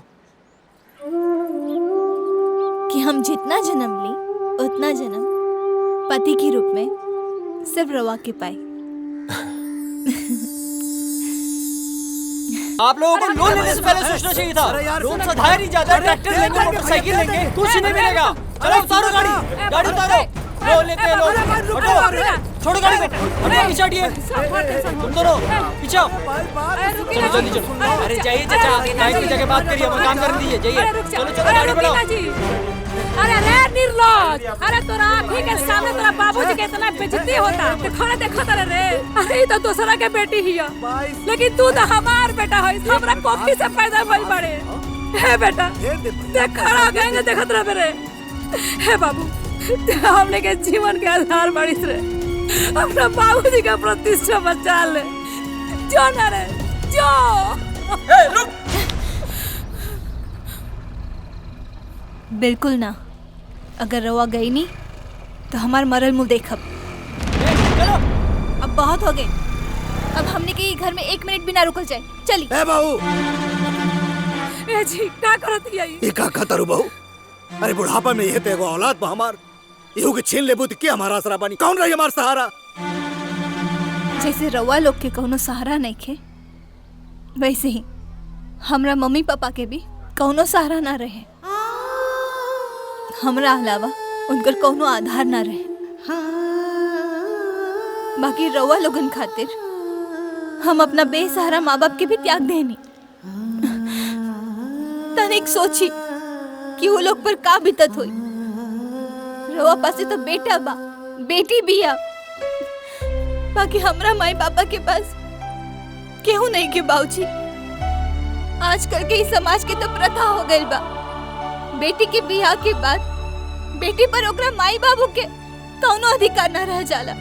कि हम जितना जन्म ली उतना जन्म पति के रूप में सिर्फ रवा के पाए। आप लोगों को लोन लेने से पहले सोचना चाहिए था। लोन से धार ही ज्यादा, ट्रैक्टर लेंगे, मोटरसाइकिल लेंगे, कुछ नहीं मिलेगा। चलो उतारो गाड़ी, गाड़ी उतारो। लो लेते लो छोड़ो गाड़ी को हटो पीछे हटिए तुम दोनों पीछे आओ चलो जल्दी चलो अरे जाइए चाचा बाइक पे जाके बात करिए हमें काम करने दीजिए जाइए चलो चलो गाड़ी बढ़ाओ अरे रे निर्लज अरे तोरा आँखी के सामने तोरा बाबूजी के इतना बेइज्जती होता देखो तेरे रे अरे तो दूसरा के बेटी हिया लेकिन तू तो हमार बेटा है हमरा कोखी से पैदा भइल बड़े हे बेटा देख खड़ा गएंगे देखत रह रे हे बाबू हमने के जीवन के आधार बारिश रे अपना बाबूजी का प्रतिष्ठा बचा ले जो ना रे जो रुक बिल्कुल ना अगर रवा गई नहीं तो हमार मरल मुंह देखब अब बहुत हो गए अब हमने के घर में 1 मिनट भी ना रुकल जाए चली ए बहू ए जी का करत यही ये का कतरू बहू अरे बुढ़ापा में ये तेगो औलाद बा हमार इहू के छीन लेबू त के हमारा आसरा बनी कौन रही हमार सहारा जैसे रवा लोग के कौनो सहारा नहीं खे वैसे ही हमरा मम्मी पापा के भी कौनो सहारा ना रहे हमरा अलावा उनकर कौनो आधार ना रहे बाकी रवा लोगन खातिर हम अपना बेसहारा माँ बाप के भी त्याग देनी तनिक सोची कि वो लोग पर का बीतत हुई रवा पासे तो बेटा बा बेटी भी आ बाकी हमरा माई पापा के पास केहू नहीं के बाबूजी आजकल के इस समाज के तो प्रथा हो गई बा बेटी के बियाह के बाद बेटी पर ओकरा माई बाबू के कौनो अधिकार न रह जाला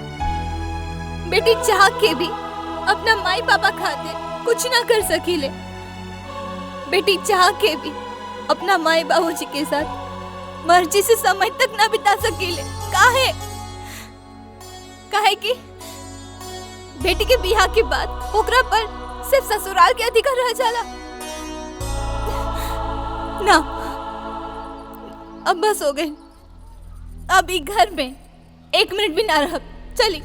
बेटी चाह के भी अपना माई पापा खातिर कुछ ना कर सकीले बेटी चाह के भी अपना माई बाबूजी के साथ मर्जी से समय तक ना बिता सकीले काहे कि बेटी के बियाह के बाद ओकरा पर सिर्फ ससुराल के अधिकार रह जाला ना अब बस हो गए अब ई घर में 1 मिनट भी ना रह चली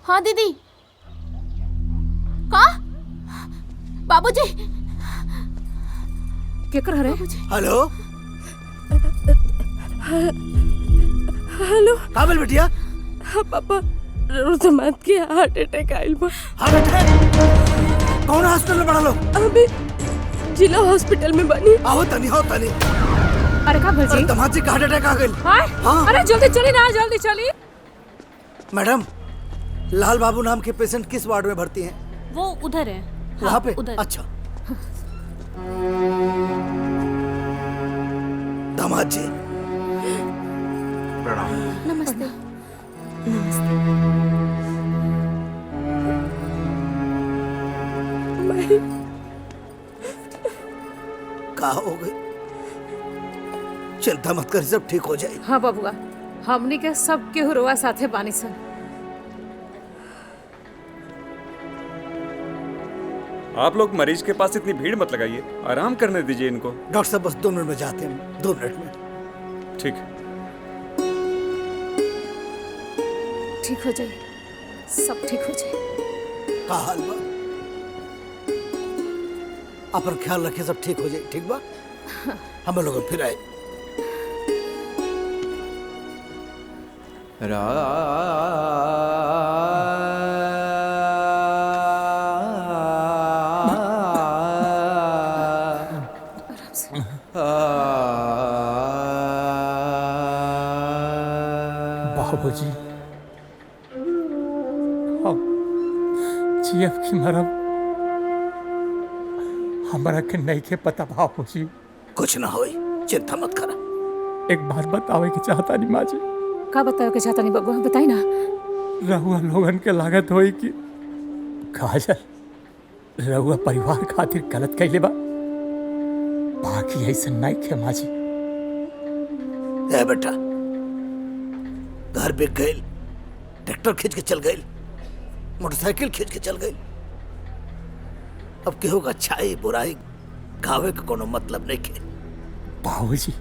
हाँ दीदी का बाबूजी क्या कर रहे हेलो हेलो काबिल बिटिया हाँ पापा रुतमत के हार्ट अटैक आइल बा हार्ट अटैक कौन हॉस्पिटल में पड़ा लो अभी जिला हॉस्पिटल में बनी आओ तनी अरे का भजी दमाद जी का हार्ट अटैक आ गइल हां अरे जल्दी चली ना जल्दी चली मैडम लाल बाबू नाम के पेशेंट किस वार्ड में भर्ती हैं वो उधर है वहाँ पे उधर अच्छा दामाद जी नमस्ते का हो गई चिंता मत कर सब ठीक हो जाए हाँ बबुआ हमनी के सब के हुरवा साथे बानी सन आप लोग मरीज के पास इतनी भीड़ मत लगाइए आराम करने दीजिए इनको डॉक्टर साहब बस 2 मिनट में जाते हैं 2 मिनट में ठीक ठीक हो जाए सब ठीक हो जाए का हाल बा अपन ख्याल रखे सब ठीक हो जाए ठीक बा हम लोग फिर आए बाबूजी जीएफ की मरम हमारा के नहीं के पता बाबूजी कुछ ना होई चिंता मत करा एक बात बतावे के चाहता नहीं माँ जी का बताओ के चाहता नहीं बबुआ बताई ना रहुआ लोगन के लागत होई कि काजल रहुआ परिवार खातिर गलत कैले बा, बाकी ऐसा नहीं खे माँ जी। ए बेटा, घर बिक गई, ट्रैक्टर खींच के चल गई, मोटरसाइकिल खींच के चल गई। अब केहू का अच्छाई बुराई गावे का कोनो मतलब नहीं के। बाबूजी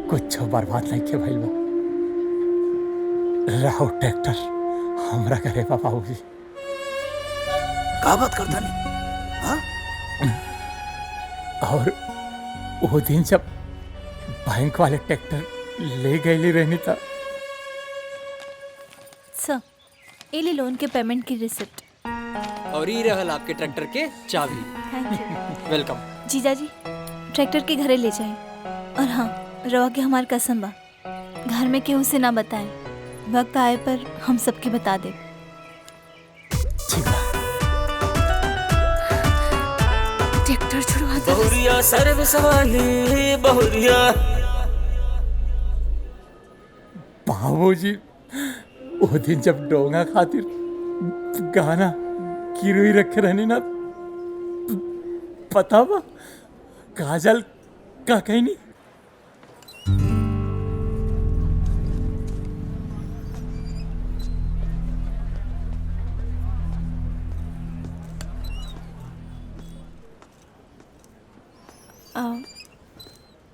कुछ बर्बाद नहीं के भइल बा। राहो ट्रैक्टर हमरा घरे बा बाबूजी। का बात करता नहीं? हाँ? और वो दिन जब बैंक वाले ट्रैक्टर ले गए रहनी था। सर, ये ले लोन के पेमेंट की रिसिप्ट। और ये रहल आपके ट्रैक्टर के चाबी। Thank you. वेलकम। जीजा जी, ट्रैक्टर के घरे ले जाएं। और हाँ, रवा के हमार कसम बा, घर में केहू से ना बताएं। वक्त आए पर हम सबके बता दे। ट्रैक्टर छुड़वा दे। बहुरिया सर्विस वाली बहुरिया। बाबूजी वो दिन जब डोंगा खातिर गाना गिरवी रखे रहनी ना, पता बा काजल का कहीं नहीं।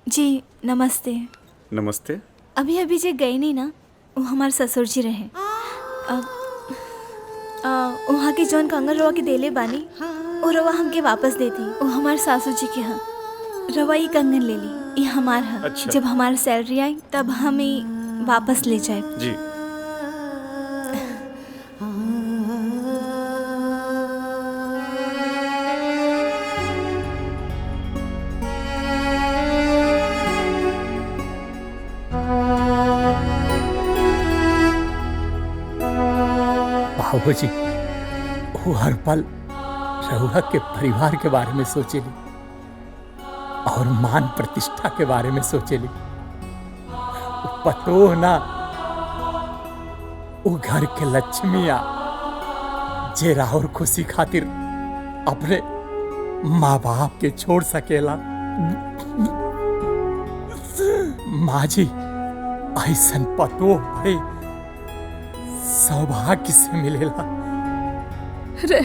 जी नमस्ते। नमस्ते। अभी अभी जे गई नहीं ना, वो हमारे ससुर जी रहे। वहाँ के जौन कंगन रवा के देले बानी, वो रवा हमके वापस देती। वो हमारे सासू जी के हैं। रवा ये कंगन ले ली, ये हमार है। अच्छा। जब हमारी सैलरी आई तब हम ये वापस ले जाए। जी। बाबूजी वो हर पल रहुआ के परिवार के बारे में सोचेली और मान प्रतिष्ठा के बारे में सोचेली। पतो ना वो घर के लक्ष्मिया जे राहुल खुशी खातिर अपने माँ बाप के छोड़ सकेला। माँ जी ऐसन पतो बड़े सौभाग्य से मिलेला। रे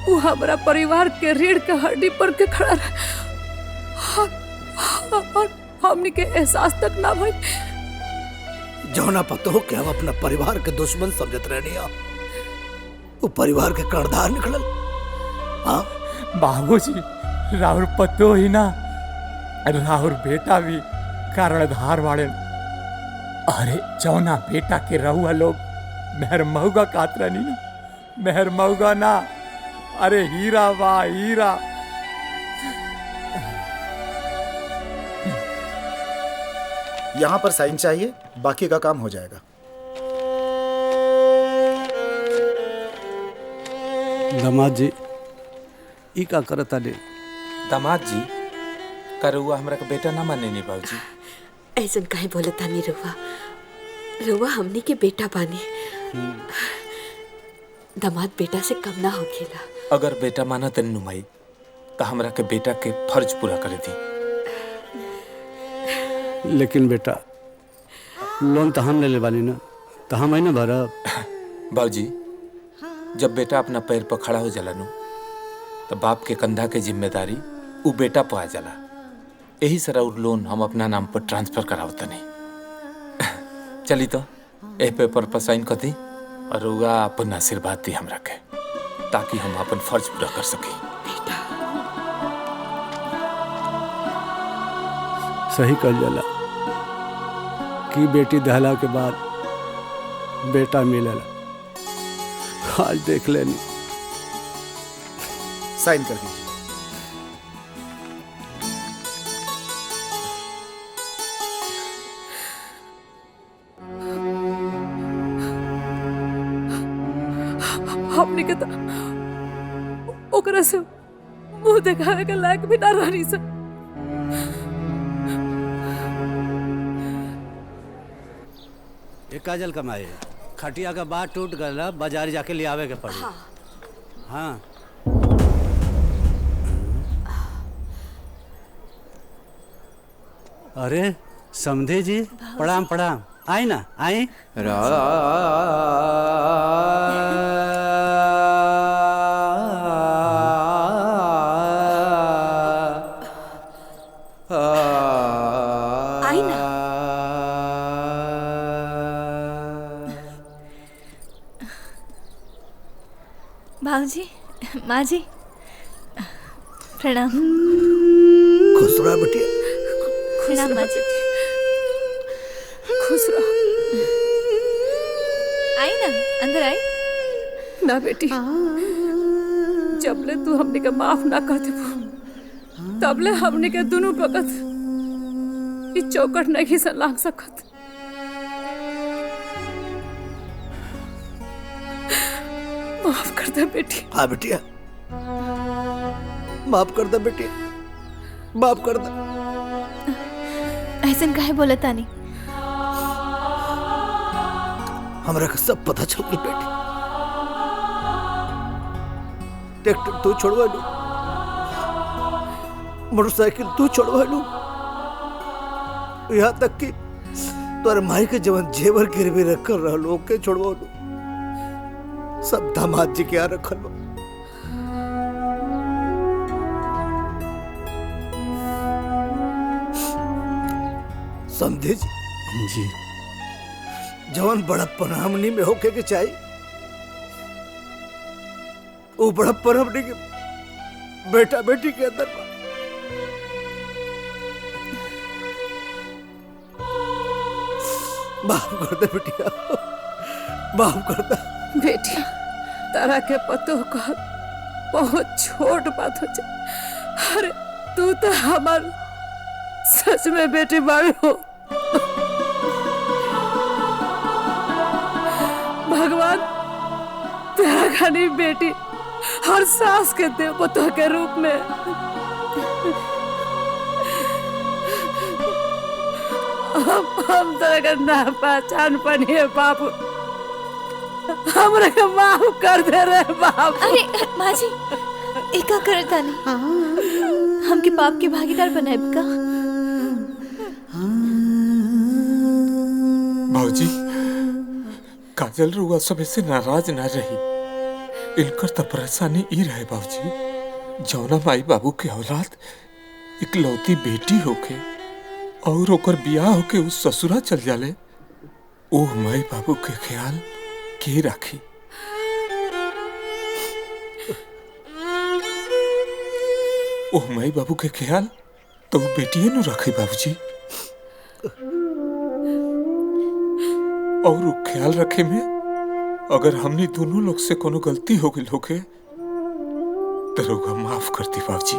वो हमारा परिवार के रीढ़ के हड्डी पर के खड़ा रहे, और हमने के एहसास तक ना भाई। जौना पतो हो कि हम अपना परिवार के दुश्मन समझत रहनी, वो परिवार के कर्णधार निकलल। हाँ बाबूजी राहुल पतो ही ना, राहुल बेटा भी कर्णधार वाले। अरे जौना बेटा के रहुआ लोग मेहर महुगा कातरा नहीं ना, मेहर महुगा ना, अरे हीरा बा हीरा। यहाँ पर साइन चाहिए, बाकी का काम हो जाएगा। दामाद जी ई का करता दे? दामाद जी का रउआ हमरा के बेटा ना माने नी बाबूजी। ऐसन काहे बोलता नहीं रउआ? रउआ हमनी के बेटा बानी। दामाद बेटा से कम ना होखेला। अगर बेटा माना तन नुमाई तो हमरा के बेटा के फर्ज पूरा कर दी। लेकिन बेटा लोन तो हम ले ले बानी ना, तो हम ना भरब। बाबूजी जब बेटा अपना पैर पर खड़ा हो जाला नु, तो बाप के कंधा के जिम्मेदारी वो बेटा पे आ जाला। यही सरा लोन हम अपना नाम पर ट्रांसफर करावता नहीं। चली तो ए पेपर पर साइन कर दी और रउआ अपन आशीर्वाद दी हमरा के, ताकि हम अपन फर्ज पूरा कर सके। सही कल जाला कि बेटी दहला के बाद बेटा मिलेला। आज देख लेनी। साइन कर दीजिए। हमने के तो ओकरा से मुंह दिखावे के लायक भी ना रही से। एक काजल कमाए, खटिया का बात टूट गया, बाजार जाके ले आवे के पड़ी। हाँ। अरे समधे जी, प्रणाम प्रणाम। आई ना, आई। आई ना। भाऊजी, माँ जी, प्रणाम। खुश रहो बिटिया। प्रणाम माँ जी। खुश रहो। आई ना, अंदर आई। ना बेटी, जबले तू हमने के माफ ना कर देबो तबले हमने के दोनों भगत ई चौकट नहीं से लाग सकत। माफ कर दे बेटी। हाँ बिटिया, माफ कर दे बेटी, माफ कर दे। ऐसन काहे बोलत तानी? हमरा का सब पता चल गई बेटी। ट्रैक्टर तू छोड़वा लू, मोटरसाइकिल तू छोड़वा लू, यहाँ तक कि तोरे माई के जवन जेवर गिरवी रखकर रह लो के छोड़वा लू, सब दामाद जी के यहाँ रखल बा। समझे जी? जवन बड़प्पन हमनी में होके के चाहिए, वो बड़प्पन हमनी के बेटा बेटी के अंदर बा। माफ कर दे बेटिया, माफ कर दे। बेटिया, तारा के पतो का बहुत छोट बात हो जाए। अरे तू तो हमार सच में बेटी बाड़ी हो। भगवान तेरा खानी बेटी हर सास के दे पतो के रूप में। हम तेरे का ना पहचान पनिए बाबू, हमरा के माफ कर दे रे बाबू। अरे माँ जी, एका करता नहीं, हमके पाप के भागीदार बनाए का? भाजी, काजल रुआ सब से नाराज ना रही। इनकर तो परेशानी ई रहे बाबूजी, जौना माई बाबू के औलाद इकलौती बेटी होके और ओकर बियाह होके उस ससुरा चल जाले, ओह माई बाबू के ख्याल के राखी? ओह माई बाबू के ख्याल तो बेटिए नु रखे बाबूजी। और ख्याल रखे में अगर हमने दोनों लोग से कोनो गलती हो गई होके तो रउआ माफ करती बाबूजी,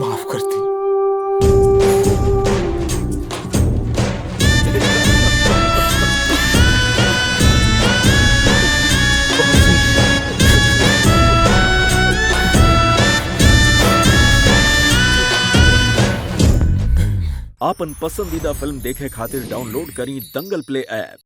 माफ करती। आपन पसंदीदा फिल्म देखे खातिर डाउनलोड करी दंगल प्ले ऐप।